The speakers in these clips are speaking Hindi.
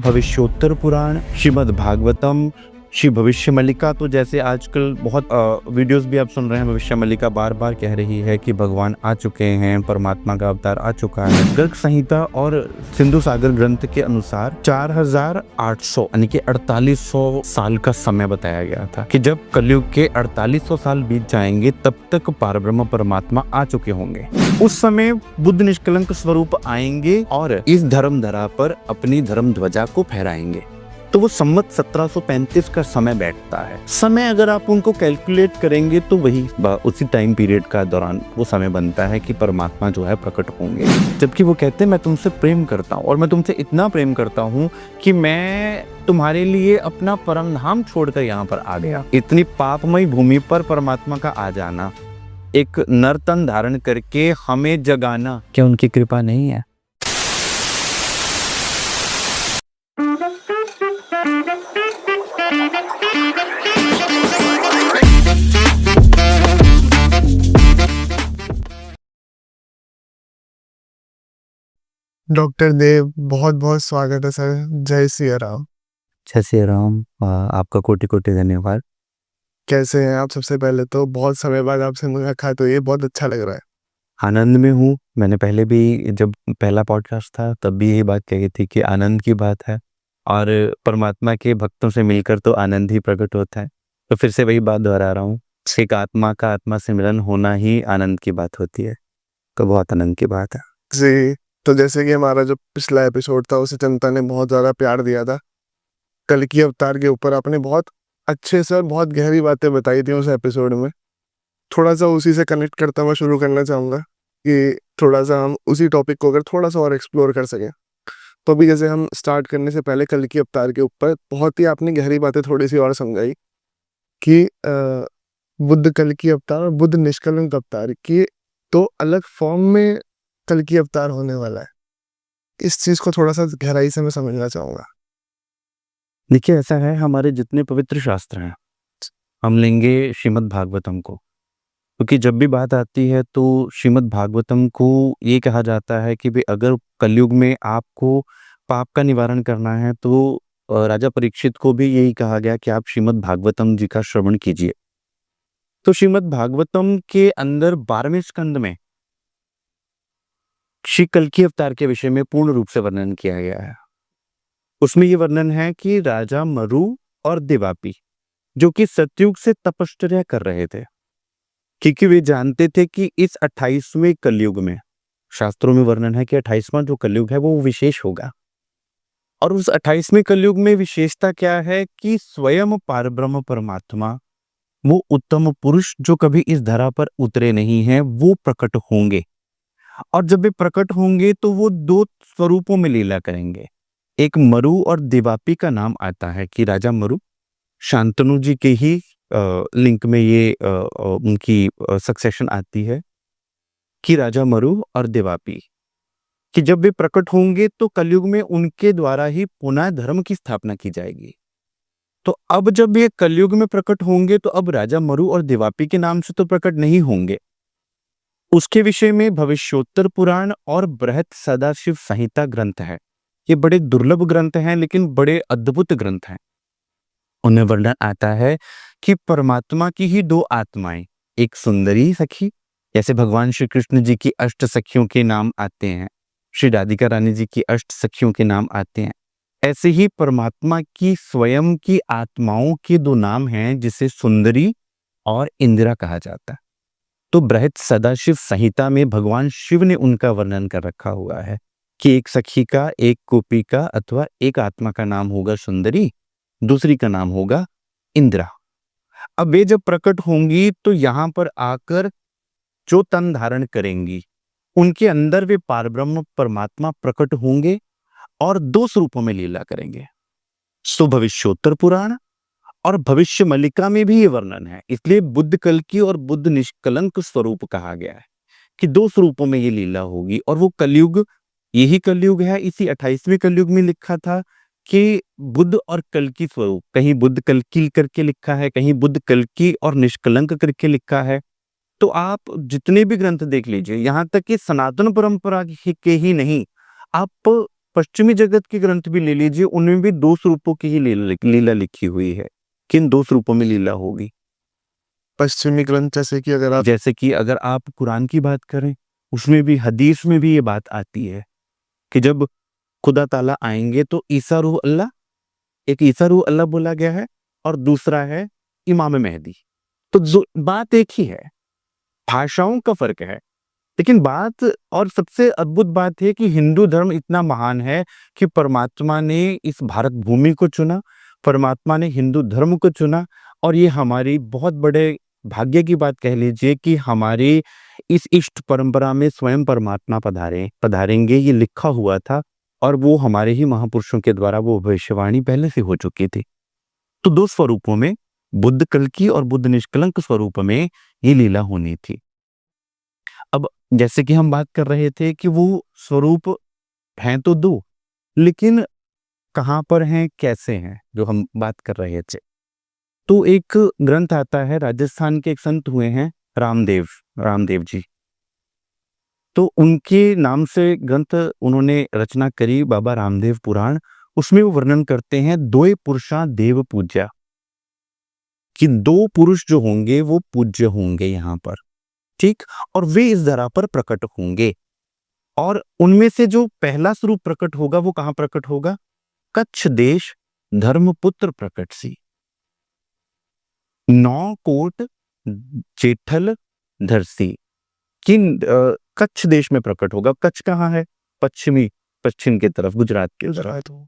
भविष्योत्तर पुराण, श्रीमद् भागवतम, श्री भविष्य मल्लिका। तो जैसे आजकल बहुत वीडियोस भी आप सुन रहे हैं, भविष्य मल्लिका बार बार कह रही है कि भगवान आ चुके हैं, परमात्मा का अवतार आ चुका है। गर्ग संहिता और सिंधु सागर ग्रंथ के अनुसार 4800 यानी कि 4800 साल का समय बताया गया था कि जब कलयुग के 4800 साल बीत जाएंगे तब तक पारब्रह्म परमात्मा आ चुके होंगे। उस समय बुद्ध निष्कलंक स्वरूप आएंगे और इस धर्म धरा पर अपनी धर्म ध्वजा को फहराएंगे। तो वो संवत 1735 का समय बैठता है। समय अगर आप उनको कैलकुलेट करेंगे तो वही उसी टाइम पीरियड का दौरान वो समय बनता है कि परमात्मा जो है प्रकट होंगे। जबकि वो कहते हैं मैं तुमसे प्रेम करता हूँ और मैं तुमसे इतना प्रेम करता हूँ कि मैं तुम्हारे लिए अपना परम धाम छोड़कर यहाँ पर आ गया। इतनी पापमयी भूमि पर परमात्मा का आ जाना, एक नर तन धारण करके हमें जगाना, क्या उनकी कृपा नहीं है? डॉक्टर देव, बहुत बहुत स्वागत है सर। जय सिया राम। जय श्री राम। आपका कोटि कोटि धन्यवाद। कैसे हैं आप? सबसे पहले तो बहुत समय बाद आपसे मुलाकात हुई है, बहुत अच्छा लग रहा है। आनंद में हूँ। मैंने पहले भी जब पहला पॉडकास्ट था तब भी यही बात कही थी कि आनंद की बात है और परमात्मा के भक्तों से मिलकर तो आनंद ही प्रकट होता है। तो फिर से वही बात दोहरा रहा हूँ, एक आत्मा का आत्मा से मिलन होना ही आनंद की बात होती है। तो बहुत आनंद की बात है जी, तो जैसे कि हमारा जो पिछला एपिसोड था उसे जनता ने बहुत ज़्यादा प्यार दिया था। कल की अवतार के ऊपर आपने बहुत अच्छे से और बहुत गहरी बातें बताई थी उस एपिसोड में। थोड़ा सा उसी से कनेक्ट करता हुआ शुरू करना चाहूँगा कि थोड़ा सा हम उसी टॉपिक को अगर थोड़ा सा और एक्सप्लोर कर सकें। तो अभी जैसे हम स्टार्ट करने से पहले कल की अवतार के ऊपर बहुत ही आपने गहरी बातें थोड़ी सी और समझाई कि बुद्ध कल की अवतार और बुद्ध निष्कलंक अवतार की तो अलग फॉर्म में कल की अवतार होने वाला है। इस चीज को थोड़ा सा गहराई से मैं समझना चाहूंगा। देखिए, ऐसा है, हमारे जितने पवित्र शास्त्र हैं, हम लेंगे श्रीमद् भागवतम को, क्योंकि जब भी बात आती है तो श्रीमद् भागवतम को ये कहा जाता है कि भाई अगर कलयुग में आपको पाप का निवारण करना है तो राजा परीक्षित को भी यही कहा गया कि आप श्रीमद् भागवतम जी का श्रवण कीजिए। तो श्रीमद् भागवतम के अंदर 12वें स्कंद में श्री कल्कि अवतार के विषय में पूर्ण रूप से वर्णन किया गया है। उसमें ये वर्णन है कि राजा मरु और देवापी जो कि सतयुग से तपश्चर्या कर रहे थे, क्योंकि वे जानते थे कि इस 28वें कलयुग में, शास्त्रों में वर्णन है कि 28वां जो कलयुग है वो विशेष होगा। और उस 28वें कलयुग में विशेषता क्या है कि स्वयं पारब्रह्म परमात्मा, वो उत्तम पुरुष जो कभी इस धरा पर उतरे नहीं हैं, वो प्रकट होंगे। और जब वे प्रकट होंगे तो वो दो स्वरूपों में लीला करेंगे। एक मरु और देवापी का नाम आता है कि राजा मरु, शांतनु जी के ही लिंक में ये उनकी सक्सेशन आती है कि राजा मरु और देवापी कि जब वे प्रकट होंगे तो कलयुग में उनके द्वारा ही पुनः धर्म की स्थापना की जाएगी। तो अब जब ये कलयुग में प्रकट होंगे तो अब राजा मरु और देवापी के नाम से तो प्रकट नहीं होंगे। उसके विषय में भविष्योत्तर पुराण और बृहत सदाशिव संहिता ग्रंथ है। ये बड़े दुर्लभ ग्रंथ हैं लेकिन बड़े अद्भुत ग्रंथ हैं। उनमें वर्णन आता है कि परमात्मा की ही दो आत्माएं, एक सुंदरी सखी, जैसे भगवान श्री कृष्ण जी की अष्ट सखियों के नाम आते हैं, श्री राधिका रानी जी की अष्ट सखियों के नाम आते हैं, ऐसे ही परमात्मा की स्वयं की आत्माओं के दो नाम हैं जिसे सुंदरी और इंदिरा कहा जाता है। तो बृहत सदाशिव संहिता में भगवान शिव ने उनका वर्णन कर रखा हुआ है कि एक सखी का, एक गोपी का अथवा एक आत्मा का नाम होगा सुंदरी, दूसरी का नाम होगा इंदिरा। अब वे जब प्रकट होंगी तो यहां पर आकर जो तन धारण करेंगी उनके अंदर वे पारब्रह्म परमात्मा प्रकट होंगे और दो स्वरूपों में लीला करेंगे। सो भविष्योत्तर पुराण और भविष्य मल्लिका में भी ये वर्णन है, इसलिए बुद्ध कल की और बुद्ध निष्कलंक स्वरूप कहा गया है कि दो स्वरूपों में ये लीला होगी। और वो कलयुग, यही कलयुग है। इसी 28वें कलयुग में लिखा था कि बुद्ध और कल्कि स्वरूप, कहीं बुद्ध कल्कि करके लिखा है, कहीं बुद्ध कल्कि और निष्कलंक करके लिखा है। तो आप जितने भी ग्रंथ देख लीजिए, यहाँ तक कि सनातन परंपरा के ही नहीं, आप पश्चिमी जगत के ग्रंथ भी ले लीजिए, उनमें भी 2 स्वरूपों की ही लीला लिखी हुई है। किन 2 स्वरूपों में लीला होगी? पश्चिमी ग्रंथ जैसे कि अगर आप जैसे कि अगर आप कुरान की बात करें, उसमें भी हदीस में भी ये बात आती है कि जब खुदा ताला आएंगे तो ईसा रूह अल्लाह, एक ईसा रूह अल्लाह बोला गया है और दूसरा है इमाम मेहदी। तो बात एक ही है, भाषाओं का फर्क है, लेकिन बात और सबसे अद्भुत बात है कि हिंदू धर्म इतना महान है कि परमात्मा ने इस भारत भूमि को चुना, परमात्मा ने हिंदू धर्म को चुना, और ये हमारी बहुत बड़े भाग्य की बात कह लीजिए कि हमारी इस इष्ट परंपरा में स्वयं परमात्मा पधारेंगे, ये लिखा हुआ था, और वो हमारे ही महापुरुषों के द्वारा वो भविष्यवाणी पहले से हो चुकी थी। तो 2 स्वरूपों में, बुद्ध कल्कि और बुद्ध निष्कलंक स्वरूप में ये लीला होनी थी। अब जैसे कि हम बात कर रहे थे कि वो स्वरूप हैं तो 2, लेकिन कहाँ पर हैं, कैसे हैं, जो हम बात कर रहे थे। तो एक ग्रंथ आता है, राजस्थान के एक संत हुए हैं रामदेव जी, तो उनके नाम से ग्रंथ उन्होंने रचना करी, बाबा रामदेव पुराण। उसमें वो वर्णन करते हैं 2 पुरुषा देव पूज्या, कि 2 पुरुष जो होंगे वो पूज्य होंगे यहाँ पर, ठीक, और वे इस धरा पर प्रकट होंगे, और उनमें से जो पहला स्वरूप प्रकट होगा वो कहाँ प्रकट होगा? कच्छ देश धर्मपुत्र प्रकट सी, 9 कोट जेठल धरसी, किन कच्छ देश में प्रकट होगा। कच्छ कहाँ है? पश्चिम की तरफ, गुजरात के तरफ।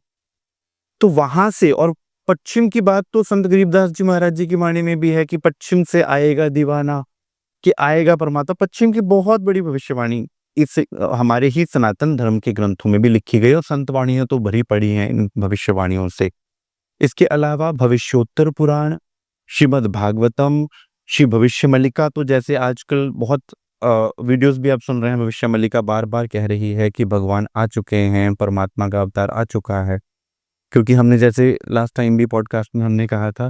तो वहां से, और पश्चिम की बात तो संत गरीबदास जी महाराज जी की वाणी में भी है कि पश्चिम से आएगा दीवाना, कि आएगा परमात्मा। पश्चिम की बहुत बड़ी भविष्यवाणी इस हमारे ही सनातन धर्म के ग्रंथों में भी लिखी गई, और संत वाणियां तो भरी पड़ी हैं इन भविष्यवाणियों से। इसके अलावा भविष्योत्तर पुराण, श्रीमद् भागवतम, श्री भविष्य मल्लिका, तो जैसे आजकल बहुत वीडियोस भी आप सुन रहे हैं, भविष्य मल्लिका बार बार कह रही है कि भगवान आ चुके हैं, परमात्मा का अवतार आ चुका है। क्योंकि हमने जैसे लास्ट टाइम भी पॉडकास्ट में हमने कहा था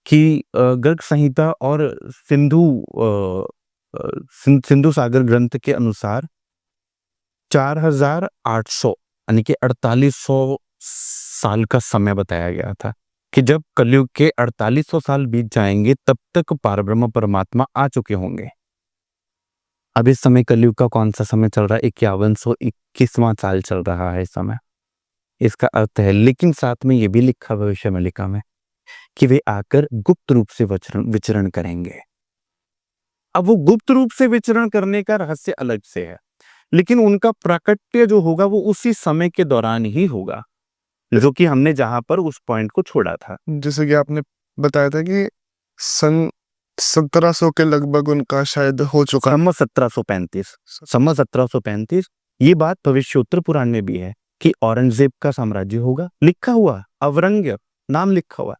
कि गर्ग संहिता और सिंधु सागर ग्रंथ के अनुसार 4800 यानी कि 4800 साल का समय बताया गया था, कि जब कलयुग के 4800 साल बीत जाएंगे तब तक पारब्रह्म परमात्मा आ चुके होंगे। अब इस समय कलयुग का कौन सा समय चल रहा है? 5121वां साल चल रहा है इस समय, इसका अर्थ है। लेकिन साथ में ये भी लिखा भविष्य मल्लिका में कि वे आकर गुप्त रूप से विचरण करेंगे। अब वो गुप्त रूप से विचरण करने का रहस्य अलग से है, लेकिन उनका प्राकट्य जो होगा वो उसी समय के दौरान ही होगा, जो कि हमने जहां पर उस पॉइंट को छोड़ा था। जैसे कि आपने बताया था कि सन 1700 के लगभग उनका शायद हो चुका। सम्मत 1735 ये बात भविष्योत्तर पुराण में भी है कि औरंगजेब का साम्राज्य होगा, लिखा हुआ, औरंग्य नाम लिखा हुआ,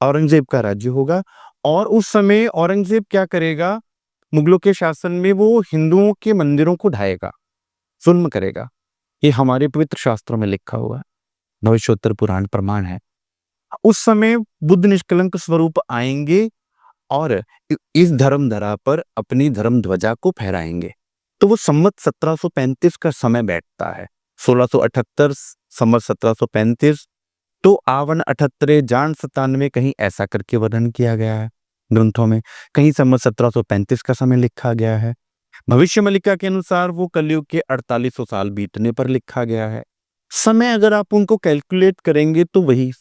औरंगजेब का राज्य होगा। और उस समय औरंगजेब क्या करेगा? मुगलों के शासन में वो हिंदुओं के मंदिरों को ढाएगा, जुल्म करेगा। ये हमारे पवित्र शास्त्रों में लिखा हुआ है, भविष्योत्तर पुराण प्रमाण है। उस समय बुद्ध निष्कलंक स्वरूप आएंगे और इस धर्म धरा पर अपनी धर्म ध्वजा को फहराएंगे। तो वो सम्मत 1735 का समय बैठता है, 1678 सम्मत 1735। तो आवन 78 जान 97 कहीं ऐसा करके वर्णन किया गया है ग्रंथों में, कहीं सम्मत 1735 का समय लिखा गया है। भविष्य मल्लिका के अनुसार वो कलयुग के 4800 साल बीतने पर लिखा गया है। समय अगर आप उनको कैलकुलेट करेंगे तो वही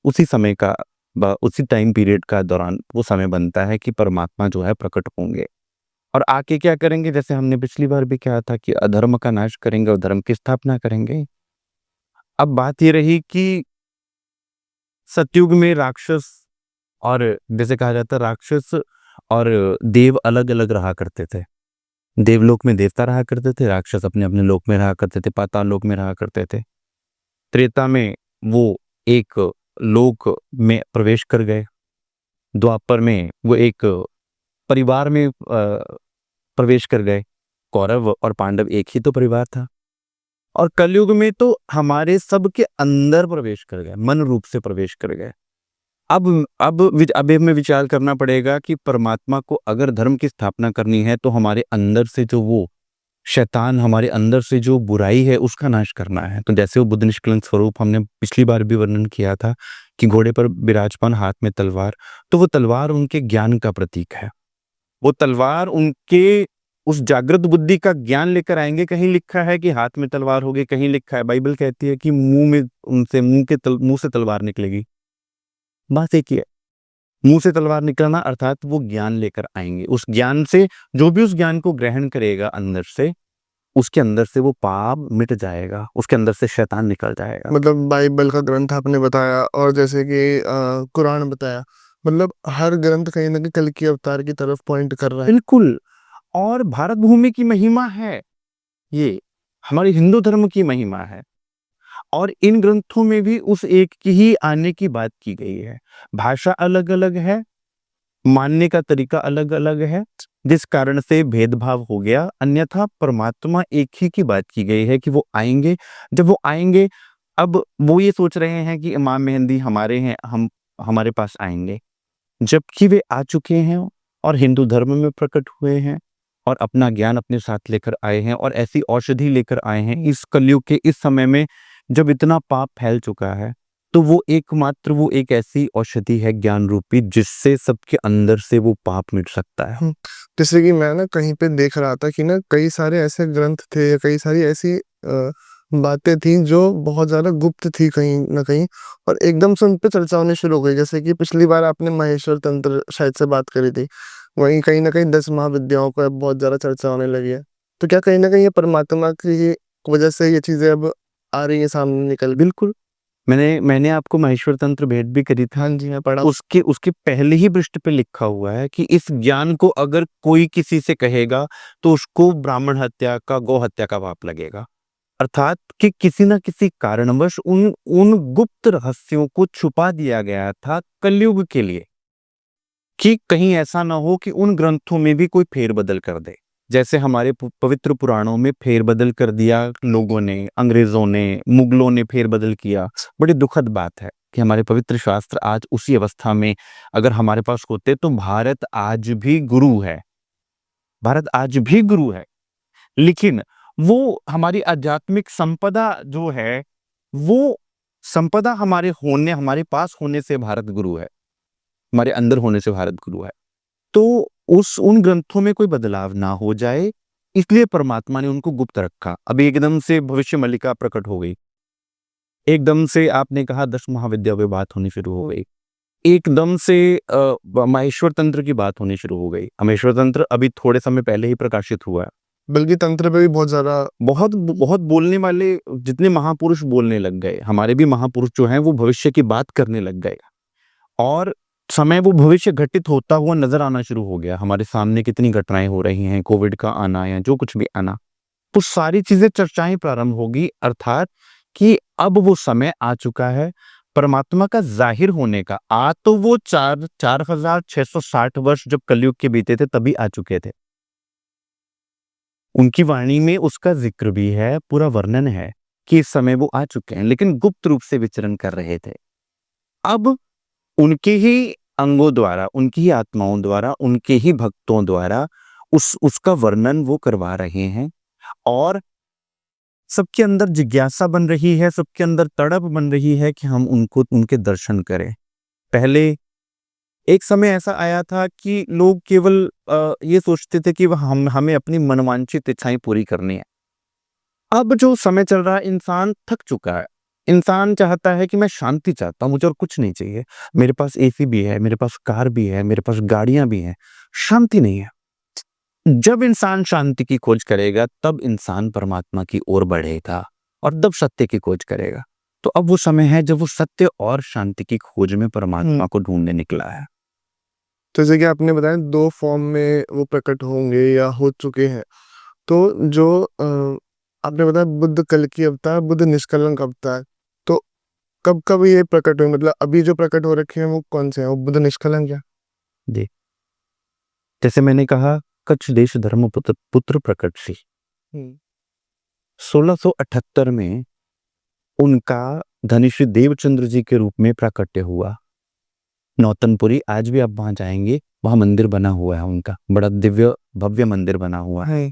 उसी समय का, उसी टाइम पीरियड का दौरान वो समय बनता है कि परमात्मा जो है प्रकट होंगे और आके क्या करेंगे, जैसे हमने पिछली बार भी कहा था कि अधर्म का नाश करेंगे और धर्म की स्थापना करेंगे। अब बात ये रही कि सतयुग में राक्षस, और जैसे कहा जाता है राक्षस और देव अलग अलग रहा करते थे। देवलोक में देवता रहा करते थे, राक्षस अपने अपने लोक में रहा करते थे, पाताल लोक में रहा करते थे। त्रेता में वो एक लोक में प्रवेश कर गए, द्वापर में वो एक परिवार में प्रवेश कर गए। कौरव और पांडव एक ही तो परिवार था। और कलयुग में तो हमारे सबके अंदर प्रवेश कर गए, मन रूप से प्रवेश कर गए। अब हमें विचार करना पड़ेगा कि परमात्मा को अगर धर्म की स्थापना करनी है तो हमारे अंदर से जो वो शैतान हमारे अंदर से जो बुराई है उसका नाश करना है। तो जैसे वो बुद्ध निष्कलंक स्वरूप हमने पिछली बार भी वर्णन किया था कि घोड़े पर विराजमान, हाथ में तलवार, तो वो तलवार उनके ज्ञान का प्रतीक है। वो तलवार उनके उस जागृत बुद्धि का ज्ञान लेकर आएंगे। कहीं लिखा है कि हाथ में तलवार होगी, कहीं लिखा है, बाइबल कहती है कि मुंह से तलवार निकलेगी। बात एक ही है, मुंह से तलवार निकलना अर्थात वो ज्ञान लेकर आएंगे। उस ज्ञान से जो भी उस ज्ञान को ग्रहण करेगा अंदर से, उसके अंदर से वो पाप मिट जाएगा, उसके अंदर से शैतान निकल जाएगा। मतलब बाइबल का ग्रंथ आपने बताया, और जैसे कि कुरान बताया, मतलब हर ग्रंथ कहीं ना कहीं कल की अवतार की तरफ पॉइंट कर रहा है। बिल्कुल। और भारत भूमि की महिमा है, ये हमारे हिंदू धर्म की महिमा है। और इन ग्रंथों में भी उस एक की ही आने की बात की गई है। भाषा अलग अलग है, मानने का तरीका अलग अलग है, जिस कारण से भेदभाव हो गया। अन्यथा परमात्मा एक ही की बात की गई है कि वो आएंगे। जब वो आएंगे, अब वो ये सोच रहे हैं कि इमाम मेहंदी हमारे हैं, हम हमारे पास आएंगे, जबकि वे आ चुके हैं और हिंदू धर्म में प्रकट हुए हैं और अपना ज्ञान अपने साथ लेकर आए हैं और ऐसी औषधि लेकर आए हैं इस कलयुग के इस समय में जब इतना पाप फैल चुका है। तो वो एक ऐसी औषधि है ज्ञान रूपी, जिससे सबके अंदर से वो पाप मिट सकता है। जैसे कि मैं ना कहीं पे देख रहा था कि ना कई सारे ऐसे ग्रंथ थे या कई सारी ऐसी बातें थी जो बहुत ज्यादा गुप्त थी कहीं ना कहीं, और एकदम से उन पे चर्चा होनी शुरू हो गई। जैसे कि पिछली बार आपने महेश्वर तंत्र शायद से बात करी थी, वहीं कहीं ना कहीं 10 महाविद्याओं पर बहुत ज्यादा चर्चा होने लगी है। तो क्या कहीं ना कहीं ये परमात्मा की वजह से ये चीजें अब आ रही है सामने निकल? बिल्कुल। मैंने आपको महेश्वर तंत्र भेंट भी करी थी। हाँ जी, मैं पढ़ा। उसके पहले ही पृष्ठ पे लिखा हुआ है कि इस ज्ञान को अगर कोई किसी से कहेगा तो उसको ब्राह्मण हत्या का, गौ हत्या का पाप लगेगा। अर्थात कि किसी ना किसी कारणवश उन उन गुप्त रहस्यों को छुपा दिया गया था कलयुग के लिए, कि कहीं ऐसा ना हो कि उन ग्रंथों में भी कोई फेरबदल कर दे। जैसे हमारे पवित्र पुराणों में फेरबदल कर दिया लोगों ने, अंग्रेजों ने, मुगलों ने फेरबदल किया। बड़ी दुखद बात है कि हमारे पवित्र शास्त्र आज उसी अवस्था में अगर हमारे पास होते तो भारत आज भी गुरु है। भारत आज भी गुरु है, लेकिन वो हमारी आध्यात्मिक संपदा जो है, वो संपदा हमारे पास होने से भारत गुरु है, हमारे अंदर होने से भारत गुरु है। तो उन ग्रंथों में कोई बदलाव ना हो जाए, इसलिए परमात्मा ने उनको गुप्त रखा। अब एकदम से भविष्य मल्लिका प्रकट हो गई, एकदम से आपने कहा 10 महाविद्या पे बात होनी शुरू हो गई, एकदम से महेश्वर तंत्र की बात होनी शुरू हो गई। महेश्वर तंत्र अभी थोड़े समय पहले ही प्रकाशित हुआ है। बल्कि तंत्र पे भी बहुत ज्यादा बहुत बोलने वाले जितने महापुरुष बोलने लग गए, हमारे भी महापुरुष जो हैं वो भविष्य की बात करने लग गए, और समय वो भविष्य घटित होता हुआ नजर आना शुरू हो गया। हमारे सामने कितनी घटनाएं हो रही हैं, कोविड का आना या जो कुछ भी आना, तो सारी चीजें चर्चाएं प्रारंभ होगी। अर्थात कि अब वो समय आ चुका है परमात्मा का जाहिर होने का। तो वो 4660 वर्ष जब कलयुग के बीते थे तभी आ चुके थे। उनकी वाणी में उसका जिक्र भी है, पूरा वर्णन है कि इस समय वो आ चुके हैं, लेकिन गुप्त रूप से विचरण कर रहे थे। अब उनके ही अंगों द्वारा, उनकी ही आत्माओं द्वारा, उनके ही भक्तों द्वारा उसका वर्णन वो करवा रहे हैं, और सबके अंदर जिज्ञासा बन रही है, सबके अंदर तड़प बन रही है कि हम उनके दर्शन करें। पहले एक समय ऐसा आया था कि लोग केवल ये सोचते थे कि हमें अपनी मनवांछित इच्छाएं पूरी करनी है। अब जो समय चल रहा है, इंसान थक चुका है। इंसान चाहता है कि मैं शांति चाहता हूं, मुझे और कुछ नहीं चाहिए। मेरे पास एसी भी है, मेरे पास कार भी है, मेरे पास गाड़ियां भी हैं, शांति नहीं है। जब इंसान शांति की खोज करेगा तब इंसान परमात्मा की ओर बढ़ेगा और तब सत्य की खोज करेगा। तो अब वो समय है जब वो सत्य और शांति की खोज में परमात्मा को ढूंढने निकला है। तो जैसे कि आपने बताया 2 फॉर्म में वो प्रकट होंगे या हो चुके हैं। तो जो आपने बताया बुद्ध कल की अवतार, बुद्ध निष्कलंक अवतार, तो कब ये प्रकट हुए? मतलब अभी जो प्रकट हो रखे हैं वो कौन से हैं? वो बुद्ध निष्कलंक या? जी, जैसे मैंने कहा, कच्छ देश धर्म पुत्र प्रकट सी 1678 में उनका धनिश्री देवचंद्र जी के रूप में प्राकट्य हुआ। नौतनपुरी, आज भी आप वहां जाएंगे, वहां मंदिर बना हुआ है उनका, बड़ा दिव्य भव्य मंदिर बना हुआ है।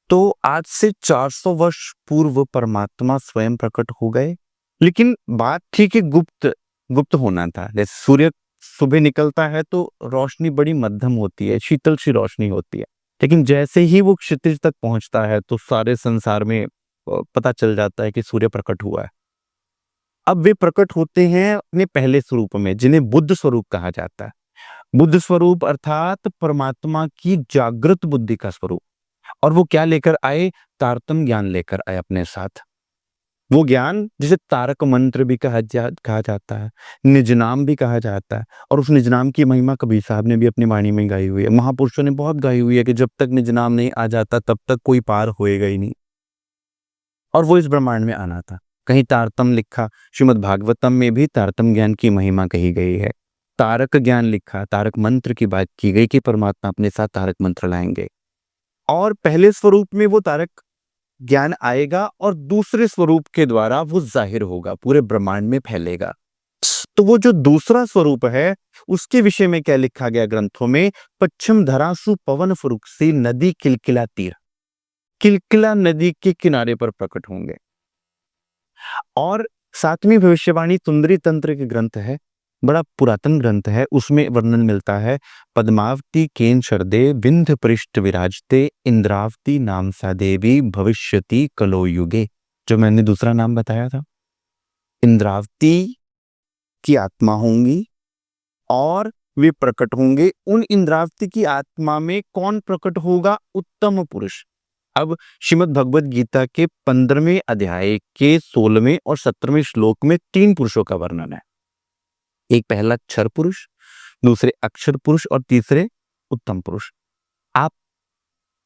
तो आज से 400 वर्ष पूर्व परमात्मा स्वयं प्रकट हो गए। लेकिन बात थी कि गुप्त होना था। जैसे सूर्य सुबह निकलता है तो रोशनी बड़ी मध्यम होती है, शीतल सी रोशनी होती है। लेकिन जैसे ही वो क्षितिज तक पहुंचता है तो सारे संसार में पता चल जाता है कि सूर्य प्रकट हुआ है। अब वे प्रकट होते हैं अपने पहले स्वरूप में, जिन्हें बुद्ध स्वरूप कहा जाता है। बुद्ध स्वरूप अर्थात परमात्मा की जागृत बुद्धि का स्वरूप। और वो क्या लेकर आए? तारतम्य ज्ञान लेकर आए अपने साथ। वो ज्ञान जिसे तारक मंत्र भी कहा जाता है, निज नाम भी कहा जाता है। और उस निज नाम की महिमा कबीर साहब ने भी अपनी वाणी में गाई हुई है, महापुरुषों ने बहुत गाई हुई है कि जब तक निज नाम नहीं आ जाता तब तक कोई पार होएगा ही नहीं। और वो इस ब्रह्मांड में आना था। कहीं तारतम्य लिखा, श्रीमद् भागवतम में भी तारतम्य ज्ञान की महिमा कही गई है। तारक ज्ञान लिखा, तारक मंत्र की बात की गई कि परमात्मा अपने साथ तारक मंत्र लाएंगे। और पहले स्वरूप में वो तारक ज्ञान आएगा और दूसरे स्वरूप के द्वारा वो जाहिर होगा, पूरे ब्रह्मांड में फैलेगा। तो वो जो दूसरा स्वरूप है उसके विषय में क्या लिखा गया ग्रंथों में? पश्चिम धरासु पवन फुरुक से नदी किलकिला तीर, किलकिला नदी के किनारे पर प्रकट होंगे। और सातवीं भविष्यवाणी तुंदरी तंत्र के ग्रंथ है, बड़ा पुरातन ग्रंथ है। उसमें वर्णन मिलता है, पद्मावती केन शरदे विंध्य पृष्ठ विराजते इंद्रावती नाम सा देवी भविष्यति कलो युगे। जो मैंने दूसरा नाम बताया था, इंद्रावती की आत्मा होंगी और वे प्रकट होंगे। उन इंद्रावती की आत्मा में कौन प्रकट होगा? उत्तम पुरुष। अब श्रीमद् भगवद गीता के 15वें अध्याय के 16वें और 17वें श्लोक में 3 पुरुषों का वर्णन है। एक पहला क्षर पुरुष, दूसरे अक्षर पुरुष और तीसरे उत्तम पुरुष। आप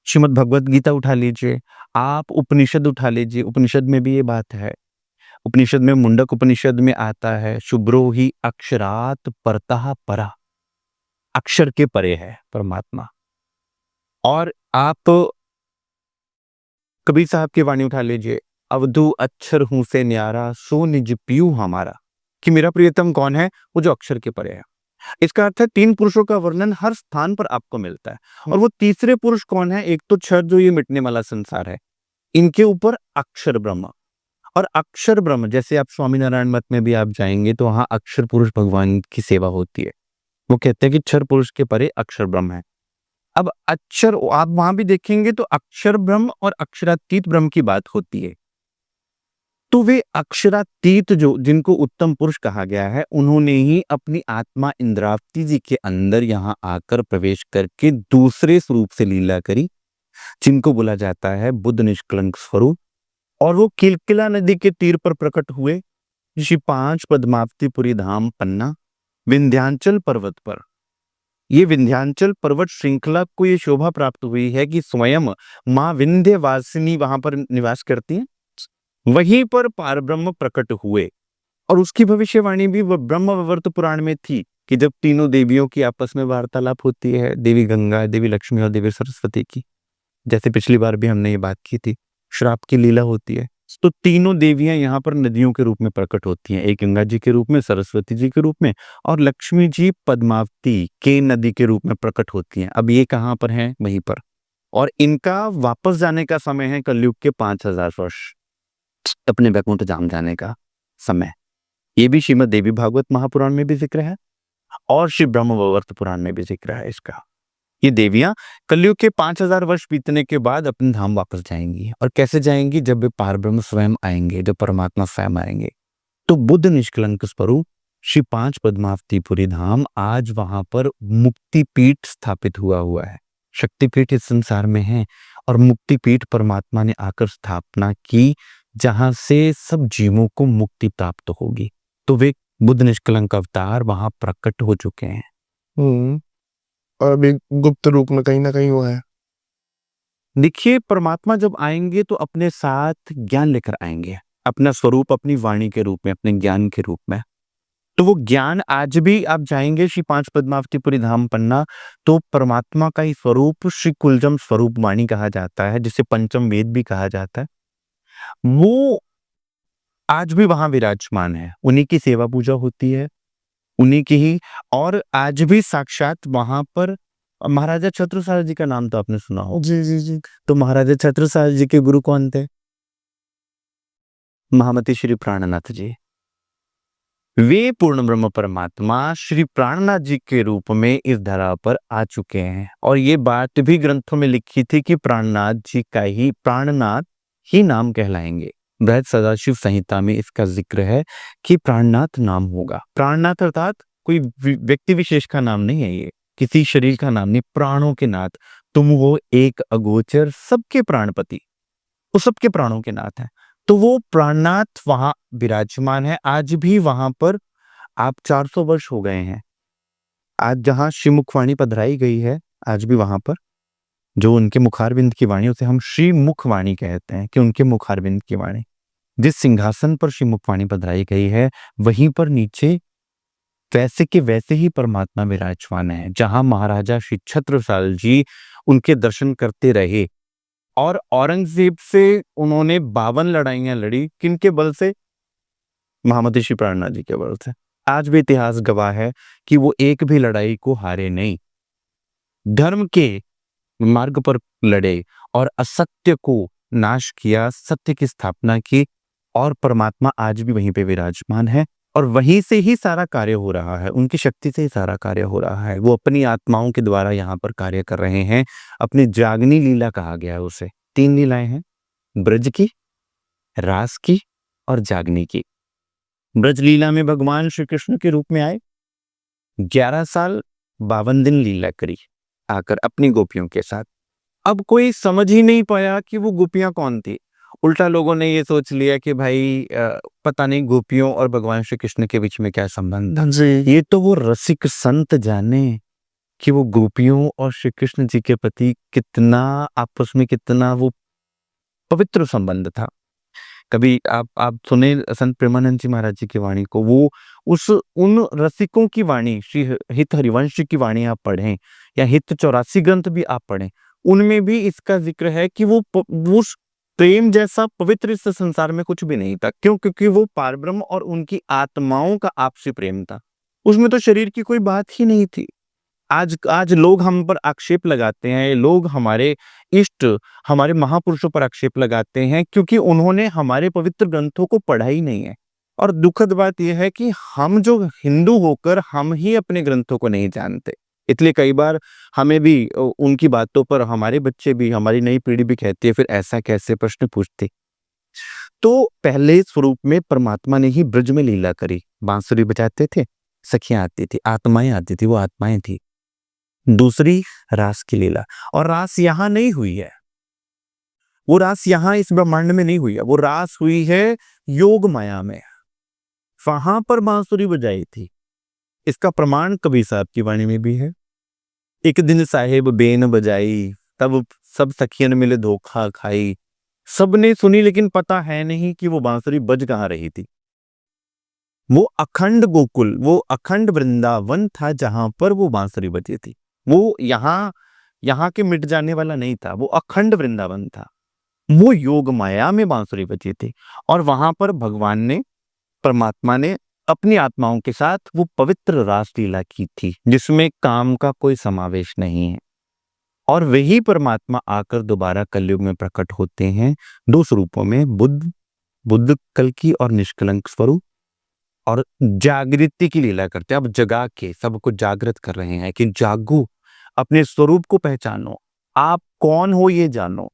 श्रीमद् भगवद गीता उठा लीजिए, आप उपनिषद उठा लीजिए, उपनिषद में भी ये बात है। उपनिषद में मुंडक उपनिषद में आता है, शुभ्रो ही अक्षरात परतः परा, अक्षर के परे है परमात्मा। और आप कबीर साहब की वाणी उठा लीजिए, अवधू अक्षर हूं से न्यारा सो निज पियू हमारा, कि मेरा प्रियतम कौन है? वो जो अक्षर के परे है। इसका अर्थ है 3 पुरुषों का वर्णन हर स्थान पर आपको मिलता है। और वो तीसरे पुरुष कौन है? एक तो क्षर, जो ये मिटने वाला संसार है, इनके ऊपर अक्षर ब्रह्म। और अक्षर ब्रह्म, जैसे आप स्वामीनारायण मत में भी आप जाएंगे तो वहां अक्षर पुरुष भगवान की सेवा होती है। वो कहते हैं कि क्षर पुरुष के परे अक्षर ब्रह्म है। अब अक्षर, आप वहां भी देखेंगे तो अक्षर ब्रह्म और अक्षरातीत ब्रह्म की बात होती है। तो वे अक्षरातीत जो, जिनको उत्तम पुरुष कहा गया है, उन्होंने ही अपनी आत्मा इंद्रावती जी के अंदर यहाँ आकर प्रवेश करके दूसरे स्वरूप से लीला करी, जिनको बोला जाता है बुद्ध निष्कलंक स्वरूप। और वो किलकिला नदी के तीर पर प्रकट हुए, ऋषि 5 पद्मावतीपुरी धाम पन्ना, विंध्यांचल पर्वत पर। ये विंध्यांचल पर्वत श्रृंखला को ये शोभा प्राप्त हुई है कि स्वयं मां विंध्यवासिनी वहां पर निवास करती हैं। वहीं पर पारब्रह्म प्रकट हुए। और उसकी भविष्यवाणी भी ब्रह्मवैवर्त पुराण में थी कि जब तीनों देवियों की आपस में वार्तालाप होती है, देवी गंगा, देवी लक्ष्मी और देवी सरस्वती की, जैसे पिछली बार भी हमने ये बात की थी, श्राप की लीला होती है, तो तीनों देवियां यहाँ पर नदियों के रूप में प्रकट होती हैं। एक गंगा जी के रूप में, सरस्वती जी के रूप में, और लक्ष्मी जी पद्मावती के नदी के रूप में प्रकट होती हैं। अब ये कहाँ पर हैं? वहीं पर। और इनका वापस जाने का समय है कलयुग के 5000 वर्ष, अपने वैकुंठ धाम जाने का समय। ये भी श्रीमद् देवी भागवत महापुराण में भी जिक्र है और श्री ब्रह्मवैवर्त पुराण में भी जिक्र है इसका। ये देवियां कलयुग के 5000 वर्ष बीतने के बाद अपने धाम वापस जाएंगी। और कैसे जाएंगी? जब वे पारब्रह्म स्वयं आएंगे, जब परमात्मा स्वयं आएंगे। तो बुद्ध निष्कलंक स्वरूप श्री 5 पद्मावतीपुरी धाम, आज वहां पर मुक्ति पीठ स्थापित हुआ है। शक्तिपीठ इस संसार में है और मुक्ति पीठ परमात्मा ने आकर स्थापना की, जहां से सब जीवों को मुक्ति प्राप्त होगी। तो वे बुद्ध निष्कलंक अवतार वहां प्रकट हो चुके हैं। और अभी गुप्त रूप में कहीं ना कहीं वो है। देखिए, परमात्मा जब आएंगे तो अपने साथ ज्ञान लेकर आएंगे, अपना स्वरूप अपनी वाणी के रूप में, अपने ज्ञान के रूप में। तो वो ज्ञान, आज भी आप जाएंगे श्री 5 पद्मावतीपुरी धाम पन्ना, तो परमात्मा का ही स्वरूप श्री कुलजम स्वरूप वाणी कहा जाता है, जिसे पंचम वेद भी कहा जाता है। वो आज भी वहां विराजमान है, उन्हीं की सेवा पूजा होती है, उन्हीं की ही। और आज भी साक्षात वहां पर महाराजा छत्रसाल जी का नाम तो आपने सुना हो। जी जी जी। तो महाराजा छत्रसाल जी के गुरु कौन थे? महामती श्री प्राणनाथ जी। वे पूर्ण ब्रह्म परमात्मा श्री प्राणनाथ जी के रूप में इस धरा पर आ चुके हैं, और ये बात भी ग्रंथों में लिखी थी कि प्राणनाथ जी का ही प्राणनाथ ही नाम कहलाएंगे। बृहद सदाशिव संहिता में इसका जिक्र है कि प्राणनाथ नाम होगा। प्राणनाथ अर्थात कोई व्यक्ति विशेष का नाम नहीं है, ये किसी शरीर का नाम नहीं, प्राणों के नाथ। तुम हो एक अगोचर सबके प्राणपति, वो सबके प्राणों के नाथ हैं। तो वो प्राणनाथ वहां विराजमान है। आज भी वहां पर आप 400 वर्ष हो गए हैं, आज जहां श्री मुखवाणी पधराई गई है, आज भी वहां पर जो उनके मुखारविंद की वाणी, उसे हम श्री मुखवाणी कहते हैं कि उनके मुखारविंद की वाणी। जिस सिंहासन पर श्री मुखवाणी पधराई गई है, वहीं पर नीचे वैसे के वैसे ही परमात्मा विराजमान है। जहां महाराजा श्री छत्रसाल जी उनके दर्शन करते रहे, और औरंगजेब से उन्होंने 52 लड़ाइयां लड़ी। किनके बल से? महामती श्री प्राणनाथ जी के बल से। आज भी इतिहास गवाह है कि वो एक भी लड़ाई को हारे नहीं, धर्म के मार्ग पर लड़े और असत्य को नाश किया, सत्य की स्थापना की, और परमात्मा आज भी वहीं पे विराजमान है, और वहीं से ही सारा कार्य हो रहा है, उनकी शक्ति से ही सारा कार्य हो रहा है। वो अपनी आत्माओं के द्वारा यहाँ पर कार्य कर रहे हैं। अपनी जागनी लीला कहा गया है उसे। 3 लीलाएं हैं, ब्रज की, रास की और जागनी की। ब्रज लीला में भगवान श्री कृष्ण के रूप में आए, 11 साल 52 दिन लीला करी आकर अपनी गोपियों के साथ। अब कोई समझ ही नहीं पाया कि वो गोपियां कौन थी। उल्टा लोगों ने ये सोच लिया कि भाई पता नहीं गोपियों और भगवान श्री कृष्ण के बीच में क्या संबंध है। जी। ये तो वो रसिक संत जाने कि वो गोपियों और श्री कृष्ण जी के प्रति कितना आपस में कितना वो पवित्र संबंध था। कभी आप सुने संत प्रेमानंद जी महाराज जी की वाणी को, वो उन रसिकों की वाणी, श्री हित हरिवंश की वाणी आप पढ़ें, या हित 84 ग्रंथ भी आप पढ़ें, उनमें भी इसका जिक्र है कि वो उस प्रेम जैसा पवित्र इस संसार में कुछ भी नहीं था। क्यों? क्योंकि वो पारब्रह्म और उनकी आत्माओं का आपसी प्रेम था। उसमें तो शरीर की कोई बात ही नहीं थी। आज लोग हम पर आक्षेप लगाते हैं, लोग हमारे इष्ट, हमारे महापुरुषों पर आक्षेप लगाते हैं क्योंकि उन्होंने हमारे पवित्र ग्रंथों को पढ़ा ही नहीं है। और दुखद बात यह है कि हम जो हिंदू होकर हम ही अपने ग्रंथों को नहीं जानते। इसलिए कई बार हमें भी उनकी बातों पर हमारे बच्चे भी, हमारी नई पीढ़ी भी कहती है, फिर ऐसा कैसे प्रश्न पूछती। तो पहले स्वरूप में परमात्मा ने ही ब्रज में लीला करी। बांसुरी बजाते थे, सखियां आती थी, आत्माएं आती थी, वो आत्माएं थी। दूसरी रास की लीला, और रास यहां नहीं हुई है, वो रास यहां इस ब्रह्मांड में नहीं हुई है, वो रास हुई है योग माया में। वहां पर बांसुरी बजाई थी। इसका प्रमाण कबीर साहब की वाणी में भी है। एक दिन साहेब बेन बजाई, तब सब सखियन मिले धोखा खाई। सबने सुनी लेकिन पता है नहीं कि वो बांसुरी बज कहां रही थी। वो अखंड गोकुल, वो अखंड वृंदावन था जहां पर वो बांसुरी बजी थी। वो यहाँ के मिट जाने वाला नहीं था, वो अखंड वृंदावन था। वो योग माया में बांसुरी बजी थी, और वहां पर भगवान ने, परमात्मा ने अपनी आत्माओं के साथ वो पवित्र रास लीला की थी, जिसमें काम का कोई समावेश नहीं है। और वही परमात्मा आकर दोबारा कलयुग में प्रकट होते हैं 2 स्वरूपों में, बुद्ध कल्कि और निष्कलंक स्वरूप, और जागृति की लीला करते हैं। अब जगा के सबको जागृत कर रहे हैं कि जागो, अपने स्वरूप को पहचानो, आप कौन हो ये जानो।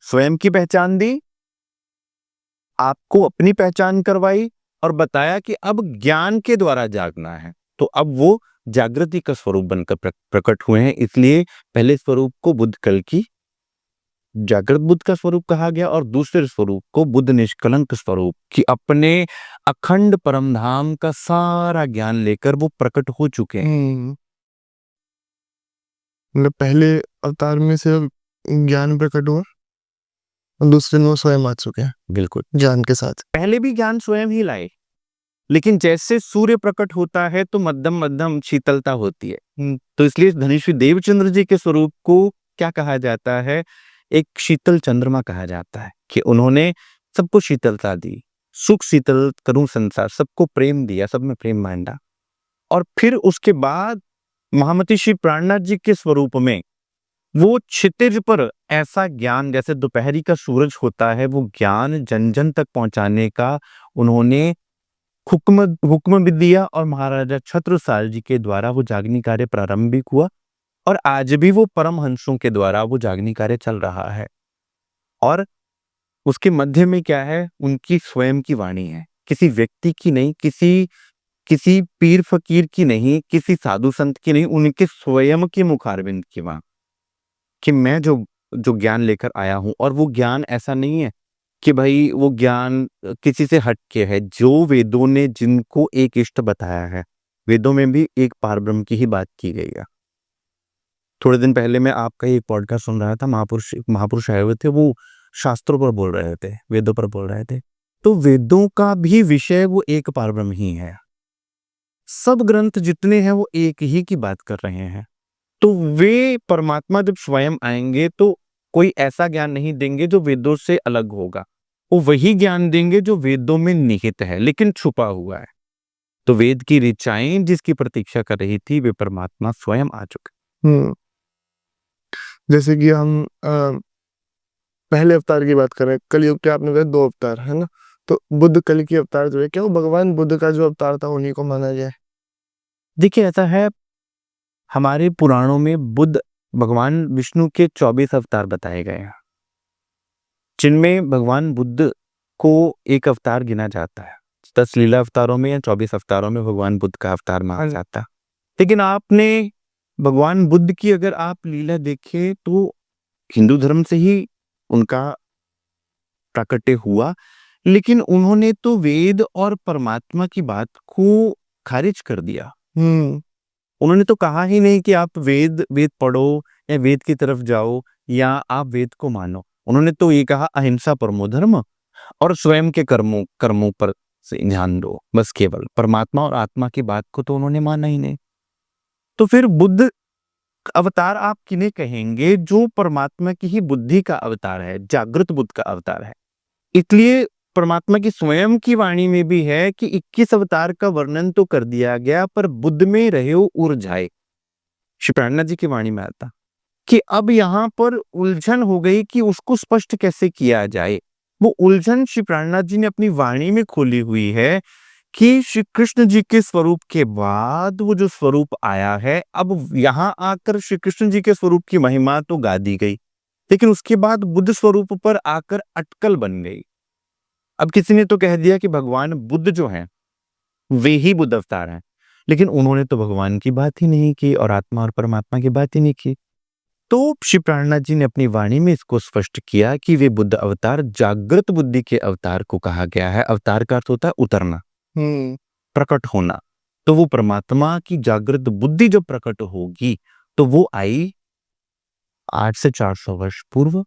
स्वयं की पहचान दी, आपको अपनी पहचान करवाई, और बताया कि अब ज्ञान के द्वारा जागना है। तो अब वो जागृति का स्वरूप बनकर प्रकट हुए हैं। इसलिए पहले स्वरूप को बुद्ध कल की जागृत बुद्ध का स्वरूप कहा गया, और दूसरे स्वरूप को बुद्ध निष्कलंक स्वरूप, कि अपने अखंड परम धाम का सारा ज्ञान लेकर वो प्रकट हो चुके हैं। मतलब पहले अवतार में सिर्फ ज्ञान प्रकट हुआ, और दूसरे में वो स्वयं आ चुके हैं बिल्कुल, ज्ञान के साथ। पहले भी ज्ञान स्वयं ही लाए, लेकिन जैसे सूर्य प्रकट होता है तो मध्यम मध्यम शीतलता होती है। तो इसलिए धनीश्वरी देवचंद्र जी के स्वरूप को क्या कहा जाता है? एक शीतल चंद्रमा कहा जाता है, कि उन्होंने सबको शीतलता दी, सुख शीतल करूं संसार, सबको प्रेम दिया, सब में प्रेम बांटा। और फिर उसके बाद महामती श्री प्राणनाथ जी के स्वरूप में वो क्षितिज पर ऐसा ज्ञान, जैसे दोपहरी का सूरज होता है, वो ज्ञान जन जन तक पहुंचाने का उन्होंने हुक्म भी दिया और महाराजा छत्रसाल जी के द्वारा वो जागनी कार्य प्रारंभ भी हुआ और आज भी वो परमहंसों के द्वारा वो जागनी कार्य चल रहा है। और उसके मध्य में क्या है, उनकी स्वयं की वाणी है, किसी व्यक्ति की नहीं, किसी पीर फकीर की नहीं, किसी साधु संत की नहीं, उनके स्वयं के मुखारविंद की वहां कि मैं जो जो ज्ञान लेकर आया हूं। और वो ज्ञान ऐसा नहीं है कि भाई वो ज्ञान किसी से हट के है, जो वेदों ने जिनको एक इष्ट बताया है, वेदों में भी एक पारब्रह्म की ही बात की गई है। थोड़े दिन पहले मैं आपका एक पॉडकास्ट सुन रहा था, महापुरुष आए हुए थे, वो शास्त्रों पर बोल रहे थे, वेदों पर बोल रहे थे। तो वेदों का भी विषय वो एक पारब्रह्म ही है। सब ग्रंथ जितने हैं वो एक ही की बात कर रहे हैं। तो वे परमात्मा जब स्वयं आएंगे तो कोई ऐसा ज्ञान नहीं देंगे जो वेदों से अलग होगा, वो वही ज्ञान देंगे जो वेदों में निहित है लेकिन छुपा हुआ है। तो वेद की ऋचाएं जिसकी प्रतीक्षा कर रही थी, वे परमात्मा स्वयं आ चुके। जैसे कि हम पहले अवतार की बात करें, कलयुग के आपने कहा 2 अवतार है ना, तो बुद्ध कल की अवतार जो है, क्या वो भगवान बुद्ध का जो अवतार था उन्हीं को माना जाए? देखिए ऐसा है, हमारे पुराणों में बुद्ध भगवान विष्णु के 24 अवतार बताए गए हैं, जिनमें भगवान बुद्ध को एक अवतार गिना जाता है। 10 लीला अवतारों में या 24 अवतारों में भगवान बुद्ध का अवतार माना जाता है। लेकिन आपने भगवान बुद्ध की अगर आप लीला देखें तो हिंदू धर्म से ही उनका प्राकट्य हुआ, लेकिन उन्होंने तो वेद और परमात्मा की बात को खारिज कर दिया। उन्होंने तो कहा ही नहीं कि आप वेद पढ़ो या वेद की तरफ जाओ या आप वेद को मानो। उन्होंने तो ये कहा अहिंसा परमो धर्म और स्वयं के कर्मों पर से ध्यान दो, बस केवल परमात्मा और आत्मा की बात को तो उन्होंने माना ही नहीं। तो फिर बुद्ध अवतार आप किन्हें कहेंगे? जो परमात्मा की ही बुद्धि का अवतार है, जागृत बुद्ध का अवतार है। इसलिए परमात्मा की स्वयं की वाणी में भी है कि 21 अवतार का वर्णन तो कर दिया गया, पर बुद्ध में रहे उर्जाए। श्री प्राणनाथ जी की वाणी में आता कि अब यहाँ पर उलझन हो गई कि उसको स्पष्ट कैसे किया जाए। वो उलझन श्री प्राणनाथ जी ने अपनी वाणी में खोली हुई है कि श्री कृष्ण जी के स्वरूप के बाद वो जो स्वरूप आया है, अब यहाँ आकर श्री कृष्ण जी के स्वरूप की महिमा तो गा दी गई, लेकिन उसके बाद बुद्ध स्वरूप पर आकर अटकल बन गई। अब किसी ने तो कह दिया कि भगवान बुद्ध जो हैं वे ही बुद्ध अवतार हैं, लेकिन उन्होंने तो भगवान की बात ही नहीं की और आत्मा और परमात्मा की बात ही नहीं की। तो श्री प्राणनाथ जी ने अपनी वाणी में इसको स्पष्ट किया कि वे बुद्ध अवतार जागृत बुद्धि के अवतार को कहा गया है। अवतार का अर्थ होता है उतरना, प्रकट होना। तो वो परमात्मा की जागृत बुद्धि जब प्रकट होगी तो वो आई 8 से 400 वर्ष पूर्व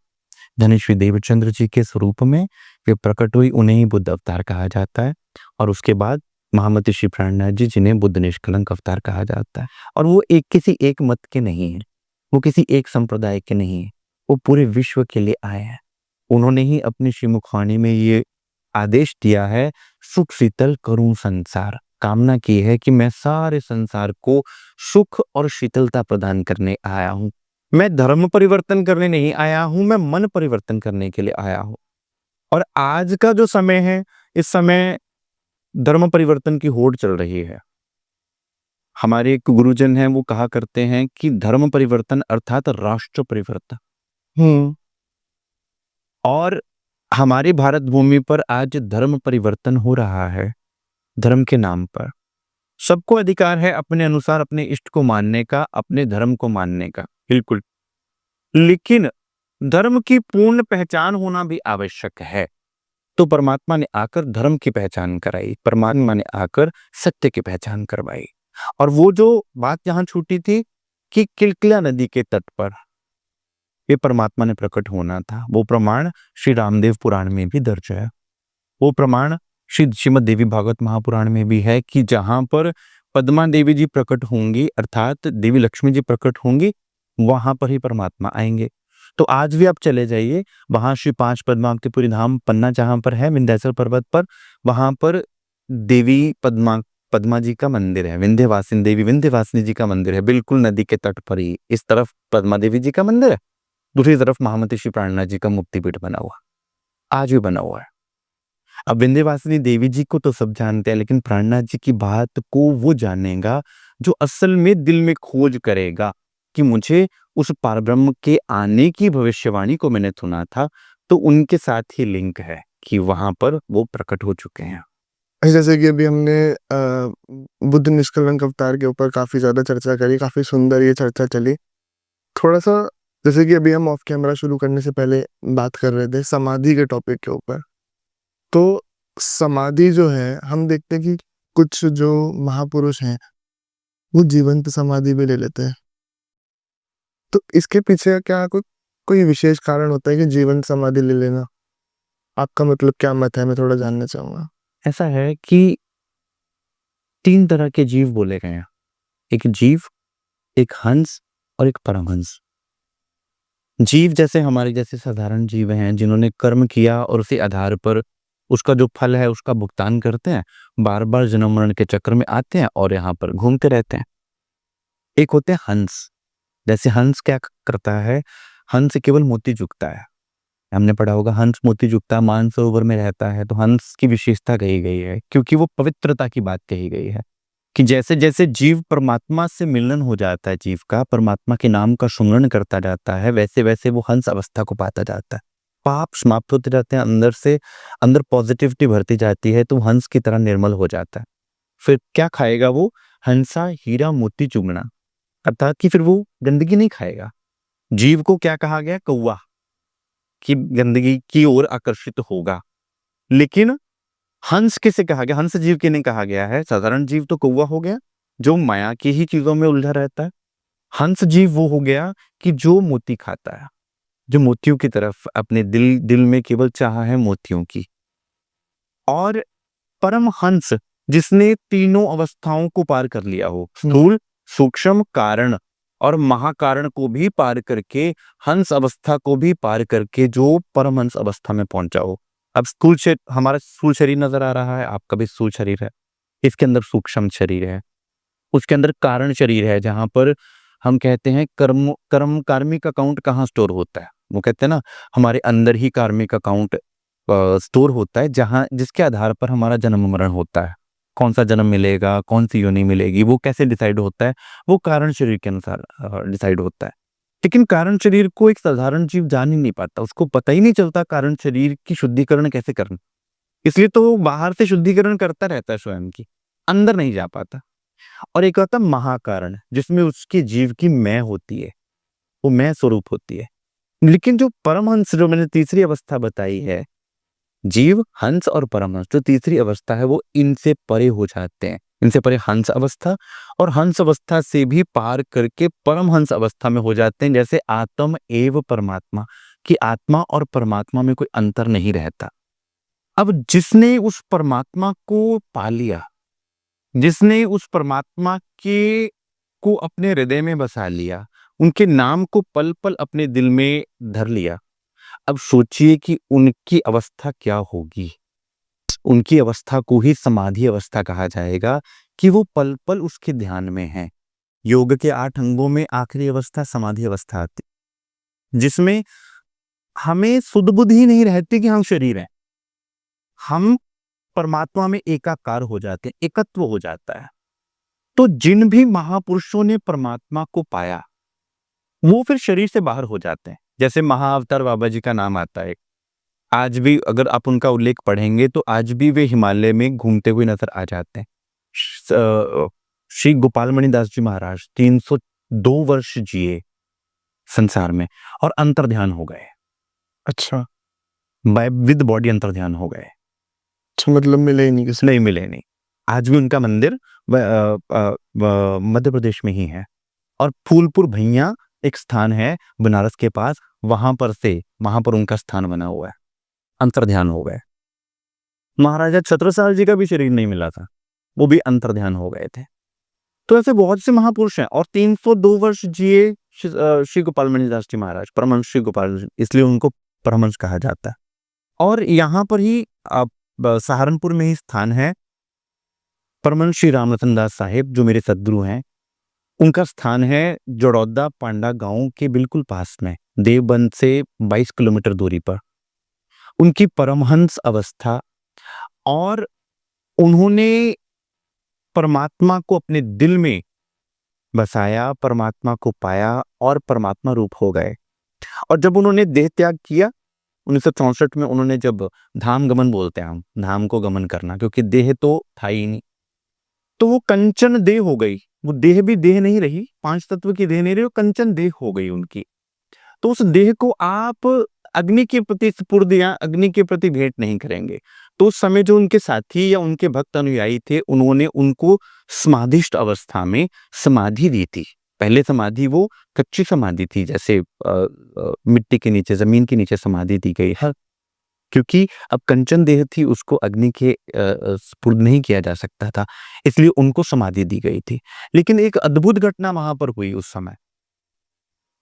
धनेश्वरी देवचंद्र जी के स्वरूप में वे प्रकट हुई, उन्हें ही बुद्ध अवतार कहा जाता है। और उसके बाद महामती श्री प्राणनाथ जी, जिन्हें बुद्ध निष्कलंक अवतार कहा जाता है। और वो किसी एक मत के नहीं है, वो किसी एक संप्रदाय के नहीं है, वो पूरे विश्व के लिए आए हैं। उन्होंने ही अपनी श्रीमुखवाणी में ये आदेश दिया है, सुख शीतल करूं संसार। कामना की है कि मैं सारे संसार को सुख और शीतलता प्रदान करने आया हूं। मैं धर्म परिवर्तन करने नहीं आया हूं, मैं मन परिवर्तन करने के लिए आया हूं। और आज का जो समय है, इस समय धर्म परिवर्तन की होड़ चल रही है। हमारे एक गुरुजन हैं, वो कहा करते हैं कि धर्म परिवर्तन अर्थात राष्ट्र परिवर्तन। और हमारी भारत भूमि पर आज धर्म परिवर्तन हो रहा है, धर्म के नाम पर। सबको अधिकार है अपने अनुसार अपने इष्ट को मानने का, अपने धर्म को मानने का, बिल्कुल, लेकिन धर्म की पूर्ण पहचान होना भी आवश्यक है। तो परमात्मा ने आकर धर्म की पहचान कराई, परमात्मा ने आकर सत्य की पहचान करवाई। और वो जो बात यहां छूटी थी कि किलकिला नदी के तट पर ये परमात्मा ने प्रकट होना था, वो प्रमाण श्री रामदेव पुराण में भी दर्ज है। वो प्रमाण श्रीमद् देवी भागवत महापुराण में भी है कि जहां पर पद्मा देवी जी प्रकट होंगी, अर्थात देवी लक्ष्मी जी प्रकट होंगी, वहां पर ही परमात्मा आएंगे। तो आज भी आप चले जाइए, वहां श्री 5 पद्मावतीपुरी धाम पन्ना जहां पर है, विंध्याचल पर्वत पर, वहां पर देवी पद्मा पद्मा जी का मंदिर है, विंध्यवासिनी देवी विंध्यवासिनी जी का मंदिर है, बिल्कुल नदी के तट पर ही। इस तरफ पद्मा देवी जी का मंदिर है, दूसरी तरफ महामती श्री प्राणनाथ जी का मुक्तिपीठ बना हुआ, आज भी बना हुआ है। अब विंध्यवासिनी देवी जी को तो सब जानते हैं, लेकिन प्राणनाथ जी की बात को वो जानेगा जो असल में दिल में खोज करेगा कि मुझे उस पारब्रह्म के आने की भविष्यवाणी को मैंने सुना था, तो उनके साथ ही लिंक है कि वहां पर वो प्रकट हो चुके हैं। जैसे कि अभी हमने बुद्ध निष्कलंक अवतार के ऊपर काफी ज्यादा चर्चा करी, काफी सुंदर ये चर्चा चली। थोड़ा सा जैसे कि अभी हम ऑफ कैमरा शुरू करने से पहले बात कर रहे थे समाधि के टॉपिक के ऊपर, तो समाधि जो है हम देखते हैं कि कुछ जो महापुरुष हैं वो जीवंत समाधि भी ले लेते हैं। तो इसके पीछे क्या कोई विशेष कारण होता है कि जीवंत समाधि ले लेना? आपका मतलब क्या मत है, मैं थोड़ा जानना चाहूंगा। ऐसा है कि 3 तरह के जीव बोले गए हैं, एक जीव, एक हंस और एक परमहंस। जीव जैसे हमारे जैसे साधारण जीव हैं जिन्होंने कर्म किया और उसी आधार पर उसका जो फल है उसका भुगतान करते हैं, बार बार जन्म मरण के चक्र में आते हैं और यहाँ पर घूमते रहते हैं। एक होते हैं हंस। जैसे हंस क्या करता है, हंस केवल मोती चुगता है। हमने पढ़ा होगा हंस मोती चुगता मानसरोवर में रहता है, तो हंस की विशेषता कही गई है क्योंकि वो पवित्रता की बात कही गई है कि जैसे जैसे जीव परमात्मा से मिलन हो जाता है, जीव का परमात्मा के नाम का सुमरण करता जाता है, वैसे वैसे वो हंस अवस्था को पाता जाता है। पाप समाप्त होते जाते हैं, अंदर से अंदर पॉजिटिविटी भरती जाती है, तो हंस की तरह निर्मल हो जाता है। फिर क्या खाएगा वो? हंसा हीरा मोती चुगना, अर्थात कि फिर वो गंदगी नहीं खाएगा। जीव को क्या कहा गया? कौवा, कि गंदगी की ओर आकर्षित होगा। लेकिन हंस किसे कहा गया? हंस जीव के नहीं कहा गया है। साधारण जीव तो कौवा हो गया जो माया की ही चीजों में उलझा रहता है। हंस जीव वो हो गया कि जो मोती खाता है, जो मोतियों की तरफ अपने दिल में केवल चाह है मोतियों की। और परम हंस जिसने तीनों अवस्थाओं को पार कर लिया हो, स्थूल, सूक्ष्म, कारण और महाकारण को भी पार करके, हंस अवस्था को भी पार करके जो परमहंस अवस्था में पहुंचा हो। अब हमारा स्थूल शरीर नजर आ रहा है, आपका भी स्थूल शरीर है, इसके अंदर सूक्ष्म शरीर है, उसके अंदर कारण शरीर है, जहां पर हम कहते हैं कार्मिक अकाउंट कहाँ स्टोर होता है। वो कहते हैं ना, हमारे अंदर ही कार्मिक अकाउंट स्टोर होता है, जहां जिसके आधार पर हमारा जन्म मरण होता है। कौन सा जन्म मिलेगा, कौन सी योनि मिलेगी, वो कैसे डिसाइड होता है? वो कारण शरीर के अनुसार डिसाइड होता है। लेकिन कारण शरीर को एक साधारण जीव जान ही नहीं पाता, उसको पता ही नहीं चलता कारण शरीर की शुद्धिकरण कैसे करना। इसलिए तो वो बाहर से शुद्धिकरण करता रहता है स्वयं की, अंदर नहीं जा पाता। और एक होता है महाकारण, जिसमें उसकी जीव की मैं होती है, वो मैं स्वरूप होती है। लेकिन जो परमहंस, जो मैंने तीसरी अवस्था बताई है, जीव, हंस और परमहंस, जो तीसरी अवस्था है, वो इनसे परे हो जाते हैं। इनसे परे हंस अवस्था, और हंस अवस्था से भी पार करके परमहंस अवस्था में हो जाते हैं। जैसे आत्म एव परमात्मा, कि आत्मा और परमात्मा में कोई अंतर नहीं रहता। अब जिसने उस परमात्मा को पा लिया, जिसने उस परमात्मा के को अपने हृदय में बसा लिया, उनके नाम को पल पल अपने दिल में धर लिया, अब सोचिए कि उनकी अवस्था क्या होगी। उनकी अवस्था को ही समाधि अवस्था कहा जाएगा कि वो पल पल उसके ध्यान में है। योग के 8 अंगों में आखिरी अवस्था समाधि अवस्था आती, जिसमें हमें सुध बुध ही नहीं रहती कि हम शरीर हैं, हम परमात्मा में एकाकार हो जाते हैं, एकत्व हो जाता है। तो जिन भी महापुरुषों ने परमात्मा को पाया, वो फिर शरीर से बाहर हो जाते हैं। जैसे महाअवतार बाबा जी का नाम आता है, आज भी अगर आप उनका उल्लेख पढ़ेंगे तो आज भी वे हिमालय में घूमते हुए नजर आ जाते हैं। श्री गोपाल मणि दास जी महाराज 302 वर्ष जिए संसार में और अंतर ध्यान हो गए। अच्छा, बाय विद बॉडी अंतर ध्यान हो गए। अच्छा, मतलब मिले ही नहीं किसी? नहीं मिले नहीं। आज भी उनका मंदिर मध्य प्रदेश में ही है, और फूलपुर भैया एक स्थान है बनारस के पास, वहां पर उनका स्थान बना हुआ है। अंतर ध्यान हो गए। महाराजा छत्रसाल जी का भी शरीर नहीं मिला था, वो भी अंतर ध्यान हो गए थे। तो ऐसे बहुत से महापुरुष हैं, और 302 वर्ष जिए श्री गोपाल मणि दास जी महाराज, परमहंस श्री गोपाल, इसलिए उनको परमहंस कहा जाता है। और यहाँ पर ही सहारनपुर में ही स्थान है परमहंस श्री रामरतन दास साहिब जो मेरे सद्गुरु हैं, उनका स्थान है जड़ौदा पांडा गांव के बिल्कुल पास में, देवबंद से 22 किलोमीटर दूरी पर। उनकी परमहंस अवस्था और उन्होंने परमात्मा को अपने दिल में बसाया, परमात्मा को पाया और परमात्मा रूप हो गए। और जब उन्होंने देह त्याग किया 1964 में, उन्होंने जब धाम गमन बोलते हैं हम, धाम को गमन करना, क्योंकि देह तो था ही नहीं, तो वो कंचन देह हो गई। वो देह भी देह नहीं रही, 5 तत्व की देह नहीं रही, वो कंचन देह हो गई उनकी। तो उस देह को आप अग्नि के प्रति सुपुर्द या अग्नि के प्रति भेंट नहीं करेंगे। तो उस समय जो उनके साथी या उनके भक्त अनुयायी थे, उन्होंने उनको समाधिष्ट अवस्था में समाधि दी थी। पहले समाधि वो कच्ची समाधि थी, जैसे मिट्टी के नीचे, जमीन के नीचे समाधि दी गई है, क्योंकि अब कंचन देह थी, उसको अग्नि के सुपुर्द नहीं किया जा सकता था, इसलिए उनको समाधि दी गई थी। लेकिन एक अद्भुत घटना वहां पर हुई उस समय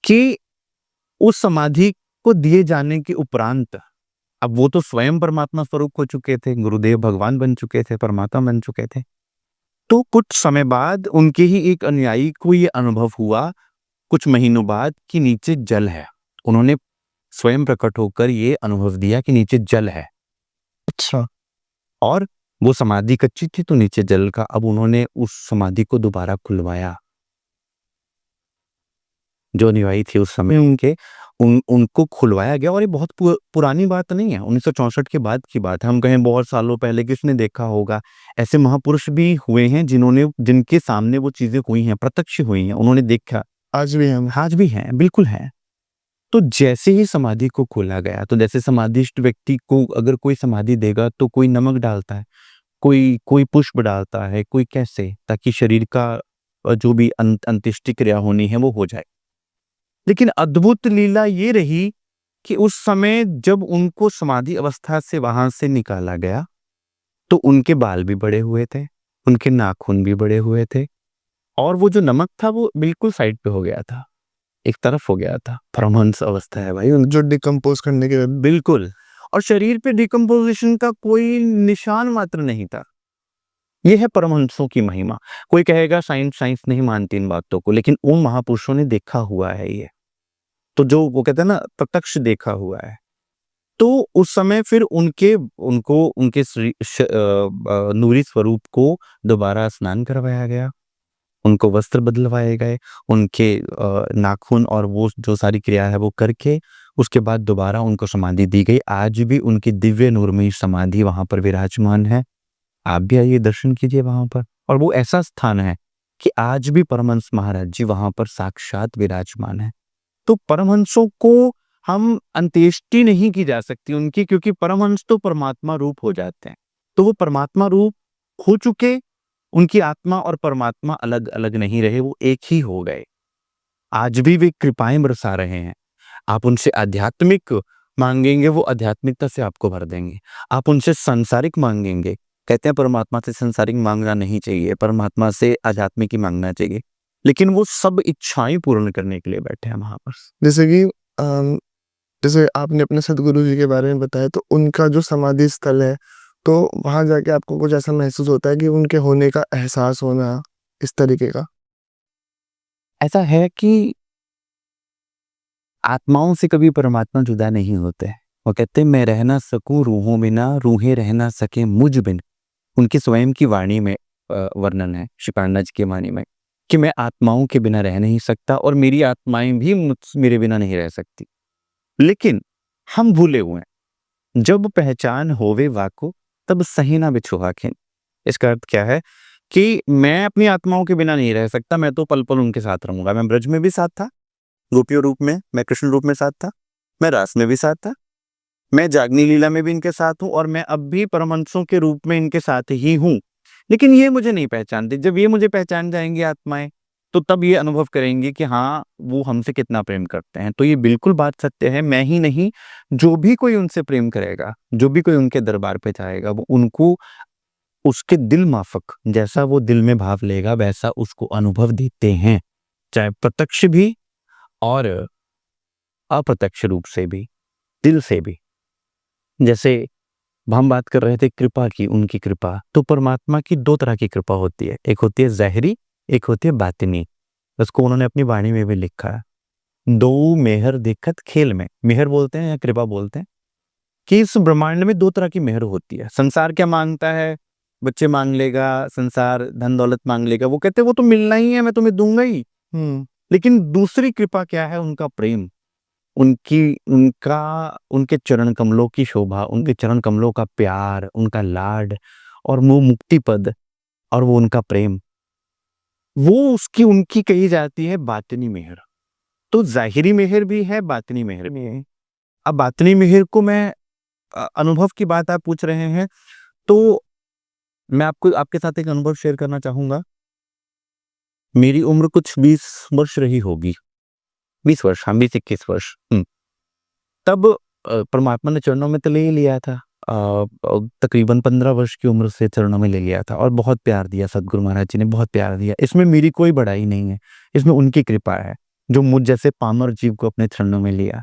कि उस समाधि को दिए जाने के उपरांत, अब वो तो स्वयं परमात्मा स्वरूप हो चुके थे, गुरुदेव भगवान बन चुके थे, परमात्मा बन चुके थे। तो कुछ समय बाद उनके ही एक अनुयायी को ये अनुभव हुआ, कुछ महीनों बाद, कि नीचे जल है। उन्होंने स्वयं प्रकट होकर ये अनुभव दिया कि नीचे जल है। अच्छा। और वो समाधि कच्ची थी, तो नीचे जल का, अब उन्होंने उस समाधि को दोबारा खुलवाया। जो अनुयायी थे उस समय उनके, उनको खुलवाया गया। और ये बहुत पुरानी बात नहीं है, 1964 के बाद की बात है। हम कहें बहुत सालों पहले, किसने देखा होगा? ऐसे महापुरुष भी हुए हैं जिनके सामने वो चीजें हुई हैं, प्रत्यक्ष हुई हैं, उन्होंने देखा। आज भी हम आज भी हैं, बिल्कुल हैं। तो जैसे ही समाधि को खोला गया, तो जैसे समाधिष्ट व्यक्ति को अगर कोई समाधि देगा तो कोई नमक डालता है, कोई कोई पुष्प डालता है, कोई कैसे, ताकि शरीर का जो भी अंत्येष्टि क्रिया होनी है वो हो जाए। लेकिन अद्भुत लीला ये रही कि उस समय जब उनको समाधि अवस्था से वहां से निकाला गया, तो उनके बाल भी बड़े हुए थे, उनके नाखून भी बड़े हुए थे, और वो जो नमक था वो बिल्कुल साइड पे हो गया था, एक तरफ हो गया था। परमहंस अवस्था है भाई जो डिकम्पोज करने के बाद बिल्कुल। और शरीर पे डिकम्पोजिशन का कोई निशान मात्र नहीं था। ये है परमहंसों की महिमा। कोई कहेगा साइंस नहीं मानती इन बातों को, लेकिन उन महापुरुषों ने देखा हुआ है ये। तो जो वो कहते हैं ना, प्रत्यक्ष देखा हुआ है। तो उस समय फिर उनके नूरी स्वरूप को दोबारा स्नान करवाया गया, उनको वस्त्र बदलवाए गए, उनके नाखून और वो जो सारी क्रिया है वो करके उसके बाद दोबारा उनको समाधि दी गई। आज भी उनकी दिव्य नूरमयी समाधि वहां पर विराजमान है। आप भी आइए, दर्शन कीजिए वहां पर। और वो ऐसा स्थान है कि आज भी परमहंस महाराज जी वहां पर साक्षात विराजमान है। तो परमहंसों को हम अंत्येष्टि नहीं की जा सकती उनकी, क्योंकि परमहंस तो परमात्मा रूप हो जाते हैं। तो वो परमात्मा रूप हो चुके, उनकी आत्मा और परमात्मा अलग अलग नहीं रहे, वो एक ही हो गए। आज भी वे कृपाएं बरसा रहे हैं। आप उनसे आध्यात्मिक मांगेंगे, वो आध्यात्मिकता से आपको भर देंगे। आप उनसे सांसारिक मांगेंगे, कहते हैं परमात्मा से सांसारिक मांगना नहीं चाहिए, परमात्मा से आध्यात्मिक ही मांगना चाहिए, लेकिन वो सब इच्छाएं पूर्ण करने के लिए बैठे हैं वहां पर। जैसे कि जैसे आपने अपने सदगुरु जी के बारे में बताया, तो उनका जो समाधि स्थल है, तो वहां जाके आपको कुछ ऐसा महसूस होता है कि उनके होने का एहसास होना, इस तरीके का? ऐसा है कि आत्माओं से कभी परमात्मा जुदा नहीं होते। वो कहते हैं, मैं रह ना सकूं रूहों बिना, रूहें रह ना सके मुझ बिन। उनकी स्वयं की वाणी में वर्णन है, श्री पांडा जी की वाणी में, कि मैं आत्माओं के बिना रह नहीं सकता और मेरी आत्माएं भी मेरे बिना नहीं रह सकती। लेकिन हम भूले हुए हैं, जब पहचान होवे वाको तब सही ना बिछुहा खिन। इसका अर्थ क्या है कि मैं अपनी आत्माओं के बिना नहीं रह सकता, मैं तो पल पल उनके साथ रहूंगा। मैं ब्रज में भी साथ था, गोपियों रूप में, मैं कृष्ण रूप में साथ था, मैं रास में भी साथ था, मैं जागनी लीला में भी इनके साथ हूं, और मैं अब भी परमहंसों के रूप में इनके साथ ही हूं। लेकिन ये मुझे नहीं पहचानते। जब ये मुझे पहचान जाएंगी आत्माएं, तो तब ये अनुभव करेंगे कि हाँ, वो हमसे कितना प्रेम करते हैं। तो ये बिल्कुल बात सत्य है। मैं ही नहीं, जो भी कोई उनसे प्रेम करेगा, जो भी कोई उनके दरबार पे जाएगा, वो उनको उसके दिल माफक जैसा वो दिल में भाव लेगा, वैसा उसको अनुभव देते हैं, चाहे प्रत्यक्ष भी और अप्रत्यक्ष रूप से भी, दिल से भी। जैसे हम बात कर रहे थे कृपा की, उनकी कृपा। तो परमात्मा की 2 तरह की कृपा होती है, एक होती है ज़ाहिरी, एक होती है बातिनी। उसको उन्होंने अपनी वाणी में भी लिखा है। "दो मेहर देखत खेल में", मेहर बोलते हैं या कृपा बोलते हैं, कि इस ब्रह्मांड में 2 तरह की मेहर होती है। संसार क्या माँगता है? बच्चे माँग लेगा, संसार धन-दौलत माँग लेगा। वो कहते हैं वो तो मिलना ही है, मैं तुम्हें दूँगा ही। लेकिन दूसरी कृपा क्या है? उनका प्रेम, उनके चरण कमलों की शोभा, उनके चरण कमलों का प्यार, उनका लाड और वो मुक्ति पद और वो उनका प्रेम, वो उसकी उनकी कही जाती है बातिनी मेहर। तो ज़ाहिरी मेहर भी है, बातिनी मेहर भी है। अब बातिनी मेहर को मैं अनुभव की बात आप पूछ रहे हैं, तो मैं आपको आपके साथ एक अनुभव शेयर करना चाहूँगा। मेरी उम्र कुछ 20 वर्ष रही होगी, 20 वर्ष, हाँ 20-21 वर्ष। तब परमात्मा ने चरणों में तो ले ही लिया था। तकरीबन 15 वर्ष की उम्र से चरणों में ले लिया था और बहुत प्यार दिया, सद्गुरु महाराज जी ने बहुत प्यार दिया। इसमें मेरी कोई बड़ाई नहीं है, इसमें उनकी कृपा है, जो मुझ जैसे पामर जीव को अपने चरणों में लिया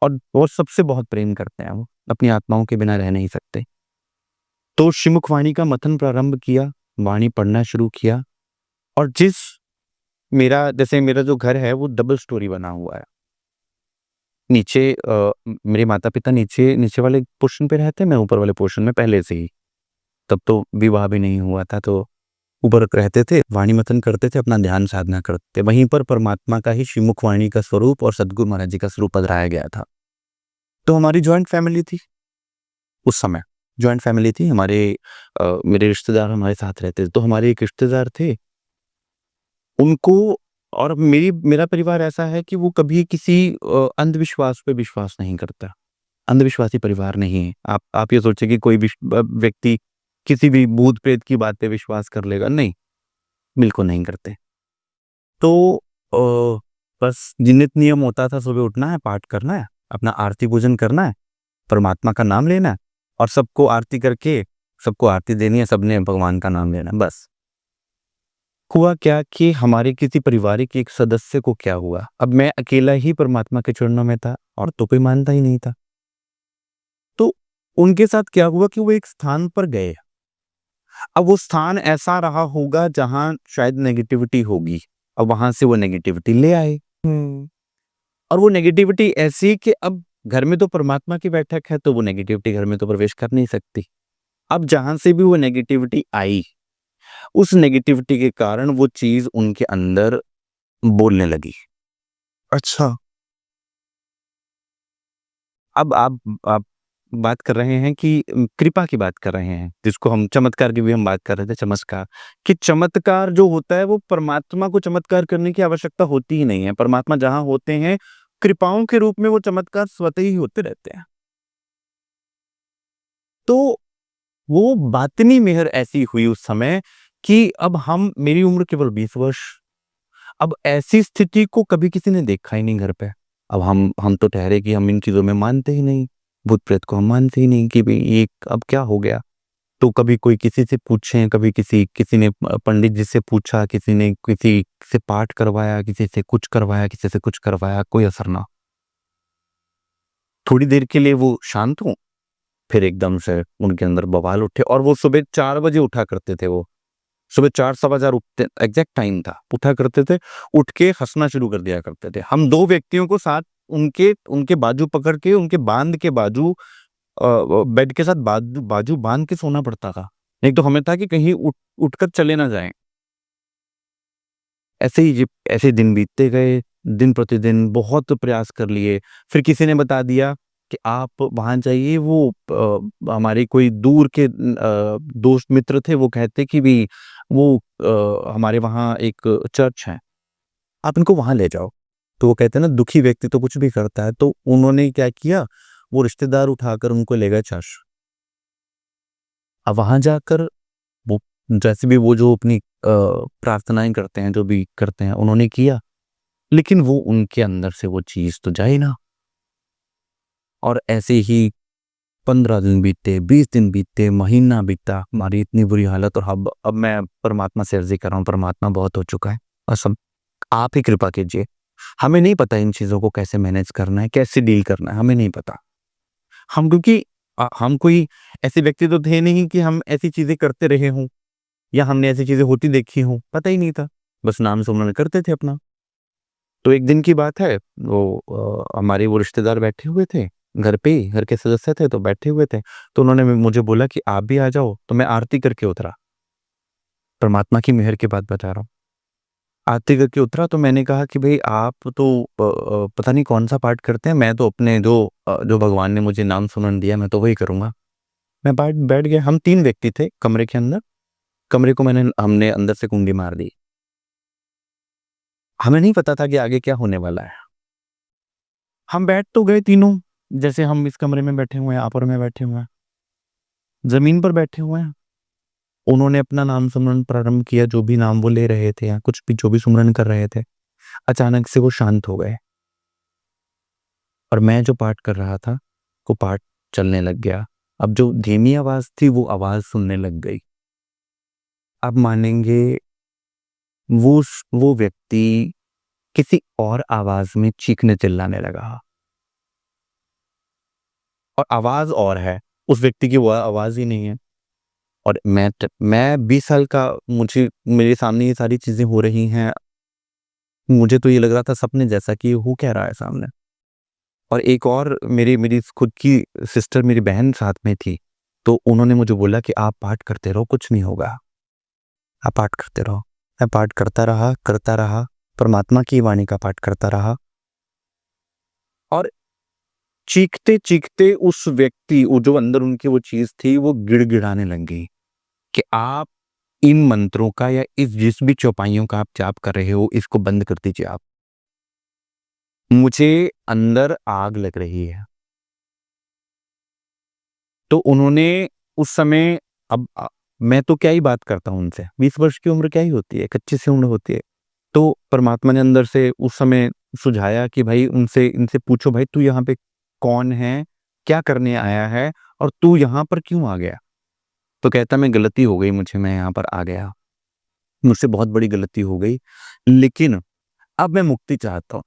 और सबसे बहुत प्रेम करते हैं वो, अपनी आत्माओं के बिना रह नहीं सकते। तो श्रीमुख वाणी का मथन प्रारंभ किया, वाणी पढ़ना शुरू किया और जैसे मेरा जो घर है वो डबल स्टोरी बना हुआ है। नीचे मेरे माता-पिता नीचे वाले पोर्शन पे रहते हैं, मैं ऊपर वाले पोर्शन में पहले से ही। तब तो विवाह भी नहीं हुआ था, तो ऊपर रहते थे, वाणी मथन करते थे, अपना ध्यान साधना करते थे। वहीं पर परमात्मा का ही श्रीमुख वाणी का स्वरूप और सद्गुरु महाराज जी का स्वरूप पधराया गया था। तो हमारी जॉइंट फैमिली थी उस समय, जॉइंट फैमिली थी। मेरे रिश्तेदार हमारे साथ रहते थे। तो हमारे एक रिश्तेदार थे, उनको और मेरा परिवार ऐसा है कि वो कभी किसी अंधविश्वास पे विश्वास नहीं करता। अंधविश्वासी परिवार नहीं है। आप ये सोचिए कि कोई व्यक्ति किसी भी भूत-प्रेत की बात पे विश्वास कर लेगा, नहीं, बिल्कुल नहीं करते। तो बस नियत नियम होता था, सुबह उठना है, पाठ करना है, अपना आरती पूजन करना है, परमात्मा का नाम लेना है और सबको आरती करके सबको आरती देनी है, सबने भगवान का नाम लेना है, बस। हुआ क्या कि हमारे किसी पारिवारिक एक सदस्य को क्या हुआ, अब मैं अकेला ही परमात्मा के चरणों में था और तो कोई मानता ही नहीं था। तो उनके साथ क्या हुआ कि वो एक स्थान पर गए। अब वो स्थान ऐसा रहा होगा जहाँ शायद नेगेटिविटी होगी। अब वहां से वो नेगेटिविटी ले आए और वो नेगेटिविटी ऐसी कि अब घर में तो परमात्मा की बैठक है, तो वो नेगेटिविटी घर में तो प्रवेश कर नहीं सकती। अब जहां से भी वो नेगेटिविटी आई, उस नेगेटिविटी के कारण वो चीज उनके अंदर बोलने लगी। अच्छा। अब आप बात कर रहे हैं कि कृपा की बात कर रहे हैं, जिसको हम चमत्कार की भी हम बात कर रहे थे, चमत्कार कि चमत्कार जो होता है वो परमात्मा को चमत्कार करने की आवश्यकता होती ही नहीं है। परमात्मा जहां होते हैं, कृपाओं के रूप में वो चमत्कार स्वतः ही होते रहते हैं। तो वो बातिनी मेहर ऐसी हुई उस समय कि अब मेरी उम्र केवल 20 वर्ष। अब ऐसी स्थिति को कभी किसी ने देखा ही नहीं घर पे। अब हम तो ठहरे कि हम इन चीज़ों में मानते ही नहीं, भूत-प्रेत को हम मानते ही नहीं कि भई ये अब क्या हो गया? तो कभी कोई किसी से पूछे, कभी किसी ने पंडित जी से पूछा, किसी ने किसी से पाठ करवाया, किसी से कुछ करवाया, किसी से कुछ करवाया, कोई असर ना। थोड़ी देर के लिए वो शांत हों, फिर एकदम से उनके अंदर बवाल उठे और वो सुबह 4 बजे उठा करते थे वो। सुबह 4 सवा 4 उठते, एग्ज़ैक्ट टाइम था, उठा करते थे, उठ के हँसना शुरू कर दिया करते थे। हम 2 व्यक्तियों को साथ उनके उनके बाजू पकड़ के, उनके बाँध के बेड के साथ बाजू बाँध के सोना पड़ता था। नहीं तो हमें था कि कहीं उठकर चले ना जाएँ। ऐसे ही दिन बीतते गए, दिन प्रतिदिन बहुत प्रयास कर लिए। फिर किसी ने बता दिया कि आप वहाँ जाइए, वो हमारे कोई दूर के दोस्त मित्र थे, वो कहते कि भई वो हमारे वहाँ एक चर्च है, आप इनको वहाँ ले जाओ। तो वो कहते हैं ना, दुखी व्यक्ति तो कुछ भी करता है, तो उन्होंने क्या किया, वो रिश्तेदार उठाकर उनको ले गए चर्च। अब वहाँ जाकर वो जैसे भी वो जो अपनी प्रार्थनाएँ करते हैं, जो भी करते हैं, उन्होंने किया, लेकिन वो उनके अंदर से वो चीज़ तो जाए ना। और ऐसे ही 15 दिन बीते, 20 दिन बीते, महीना बीता, हमारी इतनी बुरी हालत और अब मैं परमात्मा से अर्ज़ी कर रहा हूँ, परमात्मा बहुत हो चुका है, कसम आप ही कृपा कीजिए। हमें नहीं पता इन चीज़ों को कैसे मैनेज करना है, कैसे डील करना है, हमें नहीं पता। हम क्योंकि हम कोई ऐसे व्यक्ति तो थे नहीं कि हम ऐसी चीजें करते रहे हों या हमने ऐसी चीजें होती देखी हों, पता ही नहीं था, बस नाम सुमरन करते थे अपना। तो एक दिन की बात है, वो हमारे वो रिश्तेदार बैठे हुए थे घर पे ही, घर के सदस्य थे तो बैठे हुए थे, तो उन्होंने मुझे बोला कि आप भी आ जाओ, तो मैं आरती करके उतरा, परमात्मा की मेहर की बात बता रहा हूँ। आरती करके उतरा तो मैंने कहा कि भाई आप तो पता नहीं कौन सा पाठ करते हैं, मैं तो अपने जो भगवान ने मुझे नाम सुमरन दिया मैं तो वही करूंगा। मैं बैठ गया, हम 3 व्यक्ति थे कमरे के अंदर, कमरे को हमने अंदर से कुंडी मार दी। हमें नहीं पता था कि आगे क्या होने वाला है। हम बैठ तो गए तीनों, जैसे हम इस कमरे में बैठे हुए हैं, आप और मैं बैठे हुए हैं, जमीन पर बैठे हुए हैं। उन्होंने अपना नाम सुमरन प्रारंभ किया, जो भी नाम वो ले रहे थे या कुछ भी जो भी सुमरन कर रहे थे। अचानक से वो शांत हो गए और मैं जो पाठ कर रहा था वो पाठ चलने लग गया। अब जो धीमी आवाज थी वो आवाज सुनने लग गई। आप मानेंगे, वो व्यक्ति किसी और आवाज में चीखने चिल्लाने लगा, और आवाज और है, उस व्यक्ति की वो आवाज ही नहीं है। और मैं 20 साल का, मुझे मेरे सामने ये सारी चीजें हो रही हैं, मुझे तो ये लग रहा था सपने जैसा कि हो क्या रहा है सामने। और एक और मेरी खुद की सिस्टर, मेरी बहन साथ में थी, तो उन्होंने मुझे बोला कि आप पाठ करते रहो, कुछ नहीं होगा, आप पाठ करते रहो। मैं पाठ करता रहा, परमात्मा की वाणी का पाठ करता रहा, और चीखते चीखते उस व्यक्ति, वो जो अंदर उनकी वो चीज थी, वो गिड़गिड़ाने लग गई कि आप इन मंत्रों का या इस जिस भी चौपाइयों का आप जाप कर रहे हो, इसको बंद कर दीजिए आप। मुझे अंदर आग लग रही है। तो उन्होंने उस समय, अब मैं तो क्या ही बात करता हूँ उनसे, 20 वर्ष की उम्र क्या ही होती है, कच्ची सी उम्र होती है। तो परमात्मा ने अंदर से उस समय सुझाया कि भाई इनसे पूछो, भाई तू यहाँ पे कौन है, क्या करने आया है, और तू यहाँ पर क्यों आ गया। तो कहता मैं गलती हो गई मुझे, मैं यहाँ पर आ गया, मुझसे बहुत बड़ी गलती हो गई, लेकिन अब मैं मुक्ति चाहता हूँ।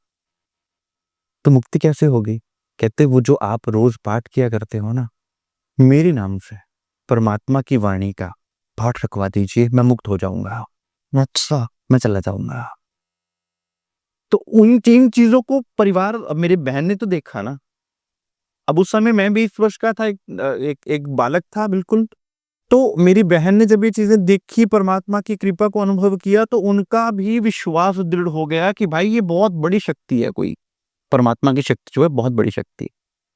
तो मुक्ति कैसे होगी? कहते वो जो आप रोज पाठ किया करते हो ना मेरे नाम से, परमात्मा की वाणी का पाठ रखवा दीजिए, मैं मुक्त हो जाऊंगा। अच्छा, मैं चला जाऊंगा। तो उन 3 चीजों को परिवार, अब मेरी बहन ने तो देखा ना। अब उस समय मैं 20 वर्ष का था, एक बालक था बिल्कुल। तो मेरी बहन ने जब ये चीजें देखी, परमात्मा की कृपा को अनुभव किया, तो उनका भी विश्वास दृढ़ हो गया कि भाई ये बहुत बड़ी शक्ति है, कोई परमात्मा की शक्ति जो है बहुत बड़ी शक्ति।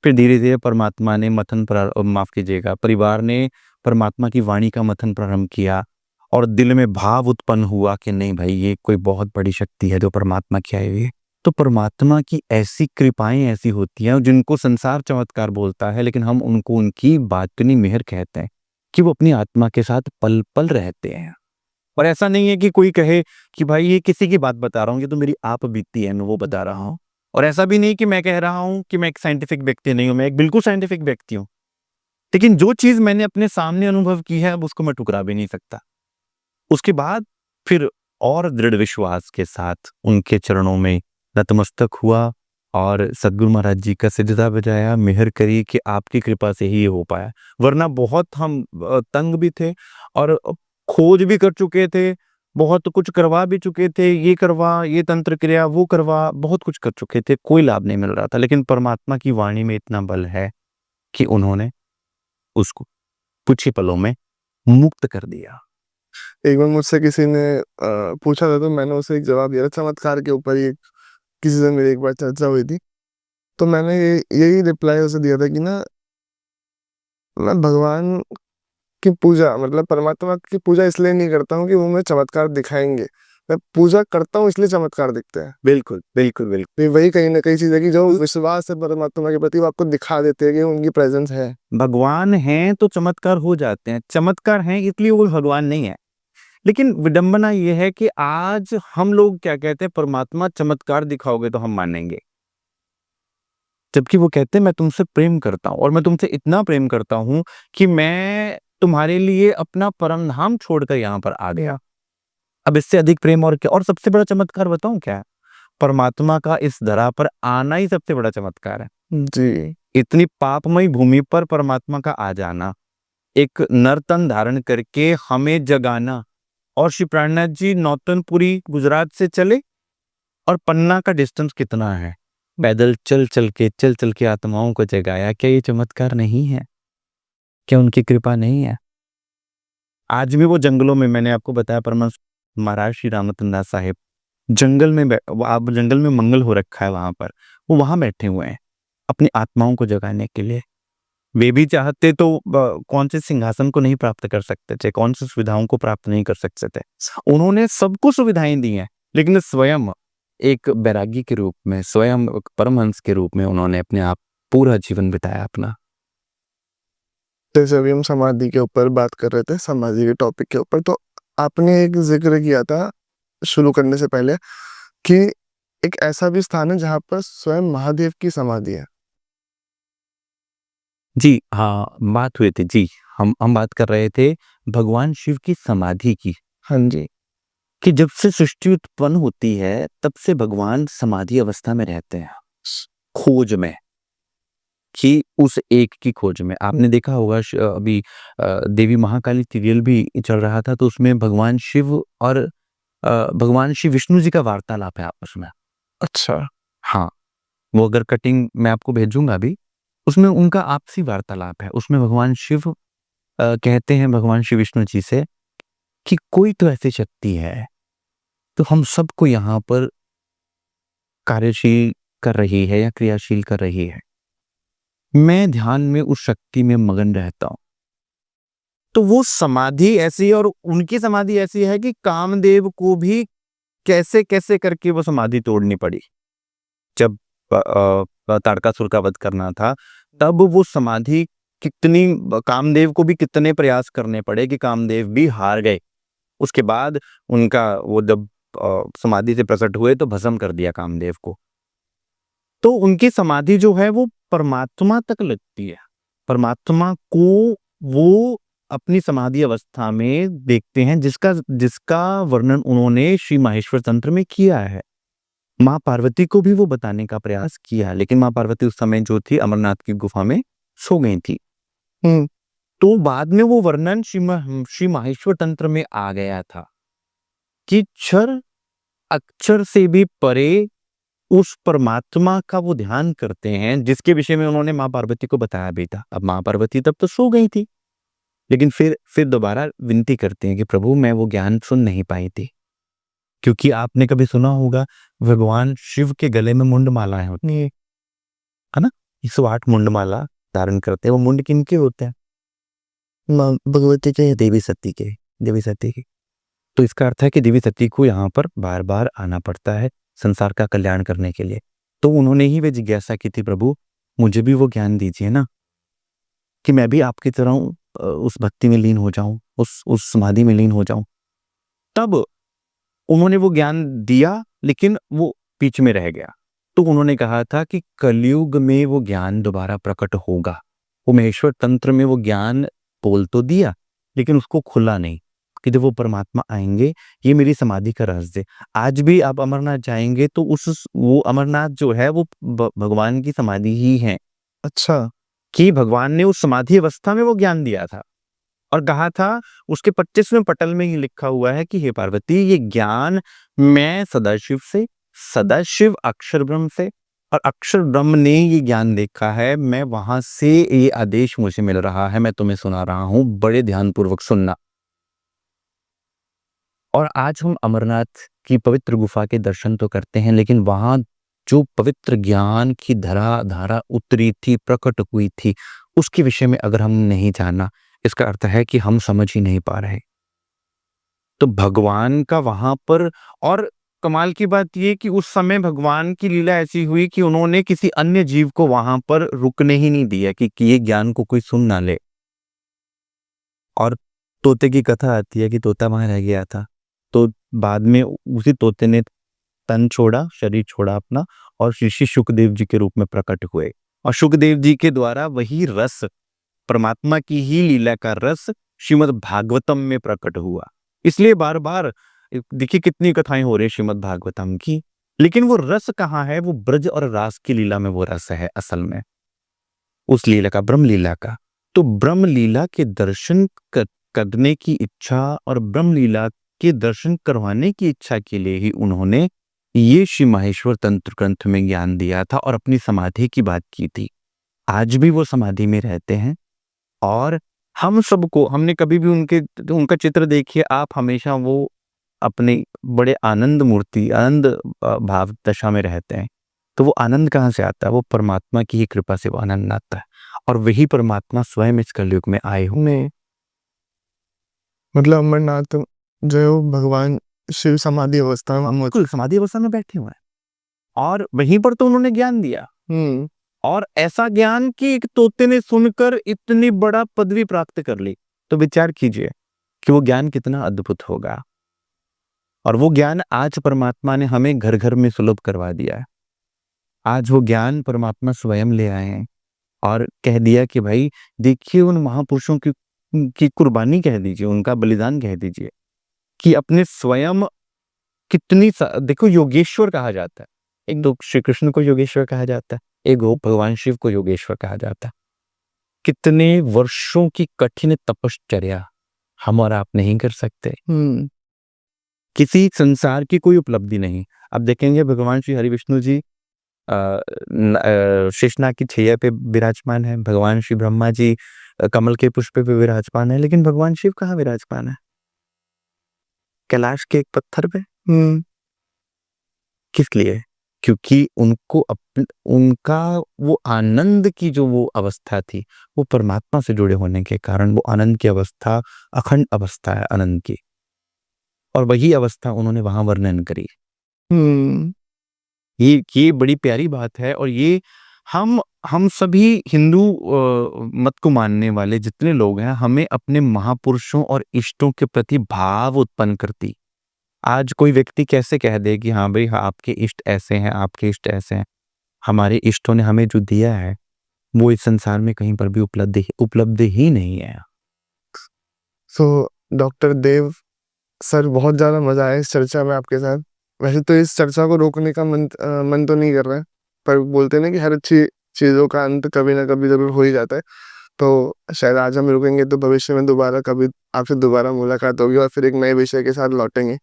फिर धीरे-धीरे परमात्मा ने माफ कीजिएगा, परिवार ने परमात्मा की वाणी का मंथन प्रारंभ किया, और दिल में भाव उत्पन्न हुआ कि नहीं भाई ये कोई बहुत बड़ी शक्ति है जो परमात्मा की आई हुई है। तो परमात्मा की ऐसी कृपाएं ऐसी होती हैं जिनको संसार चमत्कार बोलता है, लेकिन हम उनको उनकी बातनी मेहर कहते हैं, कि वो अपनी आत्मा के साथ पल-पल रहते हैं। और ऐसा नहीं है कि कोई कहे कि भाई ये किसी की बात बता रहा हूँ, ये तो मेरी आप बीती है, मैं वो बता रहा हूँ। और ऐसा भी नहीं कि मैं कह रहा हूँ कि मैं एक साइंटिफिक व्यक्ति नहीं हूँ, मैं एक बिल्कुल साइंटिफिक व्यक्ति हूँ। लेकिन जो चीज़ मैंने अपने सामने अनुभव की है, अब उसको मैं ठुकरा भी नहीं सकता। उसके बाद फिर और दृढ़ विश्वास के साथ उनके चरणों में नतमस्तक हुआ, और सद्गुरु महाराज जी का सिजदा बजाया, मेहर करी कि आपकी कृपा से ही ये हो पाया। वरना बहुत हम तंग भी थे, और खोज भी कर चुके थे, बहुत कुछ करवा भी चुके थे, ये करवा, ये तंत्र क्रिया, वो करवा, बहुत कुछ कर चुके थे, कोई लाभ नहीं मिल रहा था। लेकिन परमात्मा की वाणी में इतना बल है कि उन्होंने उसको कुछ ही पलों में मुक्त कर दिया। एक बार मुझसे किसी ने पूछा था, तो मैंने उसे एक जवाब दिया था, चमत्कार के ऊपर ही किसी से मेरी एक बार चर्चा हुई थी। तो मैंने यही रिप्लाई उसे दिया था कि ना, मैं भगवान की पूजा, मतलब परमात्मा की पूजा इसलिए नहीं करता हूँ कि वो मुझे चमत्कार दिखाएंगे, मैं पूजा करता हूँ इसलिए चमत्कार दिखते हैं। बिल्कुल, बिल्कुल, बिल्कुल। तो वही कहीं ना कहीं चीज है कि जो विश्वास है परमात्मा के प्रति, वो आपको दिखा देते हैं कि उनकी प्रेजेंस है। भगवान हैं तो चमत्कार हो जाते हैं, चमत्कार हैं इसलिए वो भगवान नहीं है। लेकिन विडंबना ये है कि आज हम लोग क्या कहते हैं, परमात्मा चमत्कार दिखाओगे तो हम मानेंगे, जबकि वो कहते हैं मैं तुमसे प्रेम करता हूँ, और मैं तुमसे इतना प्रेम करता हूँ कि मैं तुम्हारे लिए अपना परम धाम छोड़कर यहाँ पर आ गया। अब इससे अधिक प्रेम और क्या? और सबसे बड़ा चमत्कार बताऊं क्या है? परमात्मा का इस धरा पर आना ही सबसे बड़ा चमत्कार है। जी। इतनी पापमयी भूमि पर परमात्मा का आ जाना, एक नर तन धारण करके हमें जगाना, और श्री प्राणनाथ जी नौतनपुरी गुजरात से चले, और पन्ना का डिस्टेंस कितना है, पैदल चल चल के आत्माओं को जगाया। क्या ये चमत्कार नहीं है? क्या उनकी कृपा नहीं है? आज भी वो जंगलों में, मैंने आपको बताया परमहंस महाराज श्री रामतन दास साहिब जंगल में आप जंगल में मंगल हो रखा है वहां पर, वो वहां बैठे हुए हैं अपनी आत्माओं को जगाने के लिए। वे भी चाहते तो कौन से सिंहासन को नहीं प्राप्त कर सकते थे, कौन सी सुविधाओं को प्राप्त नहीं कर सकते थे। उन्होंने सबको सुविधाएं दी हैं, लेकिन स्वयं एक बैरागी के रूप में, स्वयं एक परमहंस के रूप में उन्होंने अपने आप पूरा जीवन बिताया अपना। जैसे अभी हम समाधि के ऊपर बात कर रहे थे, समाधि के टॉपिक के ऊपर, तो आपने एक जिक्र किया था शुरू करने से पहले कि एक ऐसा भी स्थान है जहाँ पर स्वयं महादेव की समाधि है। जी हाँ, बात हुई थी जी। हम बात कर रहे थे भगवान शिव की समाधि की। हाँ जी। कि जब से सृष्टि उत्पन्न होती है तब से भगवान समाधि अवस्था में रहते हैं, खोज में, कि उस एक की खोज में। आपने देखा होगा अभी देवी महाकाली सीरियल भी चल रहा था, तो उसमें भगवान शिव और भगवान श्री विष्णु जी का वार्तालाप है आपस में। अच्छा। हाँ, वो अगर कटिंग मैं आपको भेजूंगा अभी, उसमें उनका आपसी वार्तालाप है। उसमें भगवान शिव कहते हैं भगवान श्री विष्णु जी से कि कोई तो ऐसी शक्ति है तो हम सबको यहाँ पर कार्यशील कर रही है या क्रियाशील कर रही है। मैं ध्यान में उस शक्ति में मगन रहता हूं। तो वो समाधि ऐसी है, और उनकी समाधि ऐसी है कि कामदेव को भी कैसे कैसे करके वो समाधि तोड़नी पड़ी। जब तारकासुर का वध करना था, तब वो समाधि कितनी, कामदेव को भी कितने प्रयास करने पड़े कि कामदेव भी हार गए। उसके बाद उनका वो जब समाधि से प्रकट हुए तो भस्म कर दिया कामदेव को। तो उनकी समाधि जो है वो परमात्मा तक लगती है। परमात्मा को वो अपनी समाधि अवस्था में देखते हैं, जिसका वर्णन उन्होंने श्री माहेश्वर तंत्र में किया है। माँ पार्वती को भी वो बताने का प्रयास किया, लेकिन माँ पार्वती उस समय जो थी अमरनाथ की गुफा में सो गई थी। तो बाद में वो वर्णन श्री माहेश्वर तंत्र में आ गया था कि क्षर अक्षर से भी परे उस परमात्मा का वो ध्यान करते हैं, जिसके विषय में उन्होंने माँ पार्वती को बताया भी था। अब माँ पार्वती तब तो सो गई थी, लेकिन फिर दोबारा विनती करते हैं कि प्रभु मैं वो ज्ञान सुन नहीं पाई थी। क्योंकि आपने कभी सुना होगा भगवान शिव के गले में मुंड मालाएं होती है ना, 108 मुंड माला धारण करते हैं। वो मुंड किनके होते हैं? माँ भगवती के या देवी सती के? देवी सती के। तो इसका अर्थ है कि देवी सती को यहाँ पर बार बार आना पड़ता है संसार का कल्याण करने के लिए। तो उन्होंने ही वे जिज्ञासा की थी, प्रभु मुझे भी वो ज्ञान दीजिए ना, कि मैं भी आपकी तरह उस भक्ति में लीन हो जाऊं, उस समाधि में लीन हो जाऊं। तब उन्होंने वो ज्ञान दिया, लेकिन वो बीच में रह गया। तो उन्होंने कहा था कि कलयुग में वो ज्ञान दोबारा प्रकट होगा। वो महेश्वर तंत्र में वो ज्ञान बोल तो दिया, लेकिन उसको खुला नहीं कि जब वो परमात्मा आएंगे ये मेरी समाधि का रहस्य। आज भी आप अमरनाथ जाएंगे तो वो अमरनाथ जो है वो भगवान की समाधि ही है। अच्छा। कि भगवान ने उस समाधि अवस्था में वो ज्ञान दिया था और कहा था, उसके 25वें पटल में ही लिखा हुआ है कि हे पार्वती ये ज्ञान मैं सदाशिव अक्षर ब्रह्म से, और अक्षर ब्रह्म ने ये ज्ञान देखा है, मैं वहां से ये आदेश मुझे मिल रहा है, मैं तुम्हें सुना रहा हूं, बड़े ध्यान पूर्वक सुनना। और आज हम अमरनाथ की पवित्र गुफा के दर्शन तो करते हैं, लेकिन वहां जो पवित्र ज्ञान की धारा उतरी थी, प्रकट हुई थी, उसके विषय में अगर हम नहीं जाना, इसका अर्थ है कि हम समझ ही नहीं पा रहे। तो भगवान का वहां पर, और कमाल की बात यह कि उस समय भगवान की लीला ऐसी हुई कि उन्होंने किसी अन्य जीव को वहां पर रुकने ही नहीं दिया कि ये ज्ञान को कोई सुन ना ले। और तोते की कथा आती है कि तोता वहां रह गया था, तो बाद में उसी तोते ने तन छोड़ा, शरीर छोड़ा अपना, और ऋषि शुकदेव जी के रूप में प्रकट हुए, और शुकदेव जी के द्वारा वही रस, परमात्मा की ही लीला का रस श्रीमद् भागवतम में प्रकट हुआ। इसलिए बार बार देखिए कितनी कथाएं हो रही है श्रीमद् भागवतम की, लेकिन वो रस कहाँ है? वो ब्रज और रास की लीला में वो रस है असल में। उस लीला का, ब्रह्म लीला का। तो ब्रह्म लीला के दर्शन करने की इच्छा और ब्रह्म लीला के दर्शन करवाने की इच्छा के लिए ही उन्होंने ये श्री माहेश्वर तंत्र ग्रंथ में ज्ञान दिया था और अपनी समाधि की बात की थी। आज भी वो समाधि में रहते हैं और हम सबको, हमने कभी भी उनका चित्र देखिए आप, हमेशा वो अपने बड़े आनंद मूर्ति, आनंद भाव दशा में रहते हैं। तो वो आनंद कहाँ से आता है? वो परमात्मा की ही कृपा से वो आनंद आता है और वही परमात्मा स्वयं इस कलयुग में आए हुए हैं। मतलब अमरनाथ जो है वो भगवान शिव समाधि अवस्था में बिल्कुल समाधि अवस्था में बैठे हुए हैं और वहीं पर तो उन्होंने ज्ञान दिया। और ऐसा ज्ञान कि एक तोते ने सुनकर इतनी बड़ा पदवी प्राप्त कर ली। तो विचार कीजिए कि वो ज्ञान कितना अद्भुत होगा। और वो ज्ञान आज परमात्मा ने हमें घर घर में सुलभ करवा दिया है। आज वो ज्ञान परमात्मा स्वयं ले आए हैं और कह दिया कि भाई देखिए, उन महापुरुषों की कुर्बानी कह दीजिए, उनका बलिदान कह दीजिए कि अपने स्वयं कितनी देखो, योगेश्वर कहा जाता है। एक दो श्री कृष्ण को योगेश्वर कहा जाता है, एक भगवान शिव को योगेश्वर कहा जाता है। कितने वर्षों की कठिन तपश्चर्या हम और आप नहीं कर सकते। किसी संसार की कोई उपलब्धि नहीं। अब देखेंगे भगवान श्री हरि विष्णु जी शेषनाग की छैया पे विराजमान है, भगवान श्री ब्रह्मा जी कमल के पुष्प पे विराजमान है, लेकिन भगवान शिव कहाँ विराजमान है? कैलाश के एक पत्थर पे। किस लिए? क्योंकि उनका वो आनंद की जो वो अवस्था थी, वो परमात्मा से जुड़े होने के कारण वो आनंद की अवस्था अखंड अवस्था है आनंद की, और वही अवस्था उन्होंने वहां वर्णन करी। ये बड़ी प्यारी बात है। और ये हम सभी हिंदू मत को मानने वाले जितने लोग हैं, हमें अपने महापुरुषों और इष्टों के प्रति भाव उत्पन्न करती। आज कोई व्यक्ति कैसे कह दे कि हाँ भाई, आपके इष्ट ऐसे हैं, आपके इष्ट ऐसे हैं। हमारे इष्टों ने हमें जो दिया है वो इस संसार में कहीं पर भी उपलब्ध ही नहीं है। डॉक्टर देव सर, बहुत ज़्यादा मज़ा आया इस चर्चा में आपके साथ। वैसे तो इस चर्चा को रोकने का मन तो नहीं कर रहा है, पर बोलते हैं ना कि हर अच्छी चीज़ों का अंत कभी ना कभी ज़रूर हो ही जाता है। तो शायद आज हम रुकेंगे तो भविष्य में दोबारा कभी आपसे दोबारा मुलाकात होगी और फिर एक नए विषय के साथ लौटेंगे।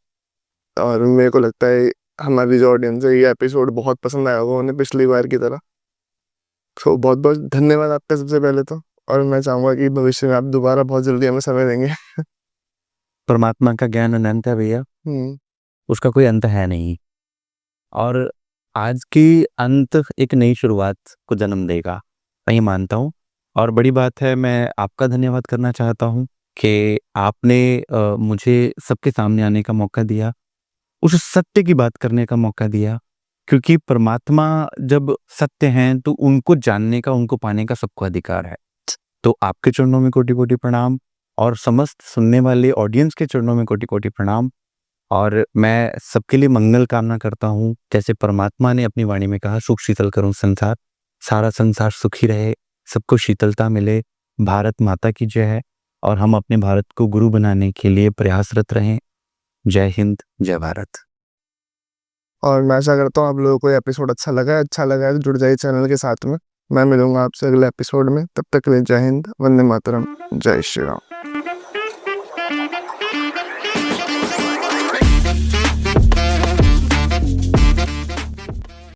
और मेरे को लगता है हमारी जो ऑडियंस है, ये एपिसोड बहुत पसंद आया होगा उन्हें पिछली बार की तरह। तो बहुत बहुत धन्यवाद आपका सबसे पहले तो, और मैं चाहूँगा कि भविष्य में आप दोबारा बहुत जल्दी हमें समय देंगे। परमात्मा का ज्ञान अनंत है भैया, उसका कोई अंत है नहीं। और आज की अंत एक नई शुरुआत को जन्म देगा, मैं ये मानता हूँ। और बड़ी बात है, मैं आपका धन्यवाद करना चाहता हूँ कि आपने मुझे सबके सामने आने का मौका दिया, उस सत्य की बात करने का मौका दिया। क्योंकि परमात्मा जब सत्य हैं तो उनको जानने का, उनको पाने का सबको अधिकार है। तो आपके चरणों में कोटि कोटि प्रणाम और समस्त सुनने वाले ऑडियंस के चरणों में कोटि कोटि प्रणाम। और मैं सबके लिए मंगल कामना करता हूँ। जैसे परमात्मा ने अपनी वाणी में कहा, सुख शीतल करूं संसार, सारा संसार सुखी रहे, सबको शीतलता मिले। भारत माता की जय है और हम अपने भारत को गुरु बनाने के लिए प्रयासरत रहें। जय हिंद, जय भारत। और मैं आशा करता हूँ आप लोगों को ये एपिसोड अच्छा लगा है तो जुड़ जाइए चैनल के साथ में। मैं मिलूंगा आपसे अगले एपिसोड में, तब तक के लिए जय हिंद, वंदे मातरम, जय श्री राम।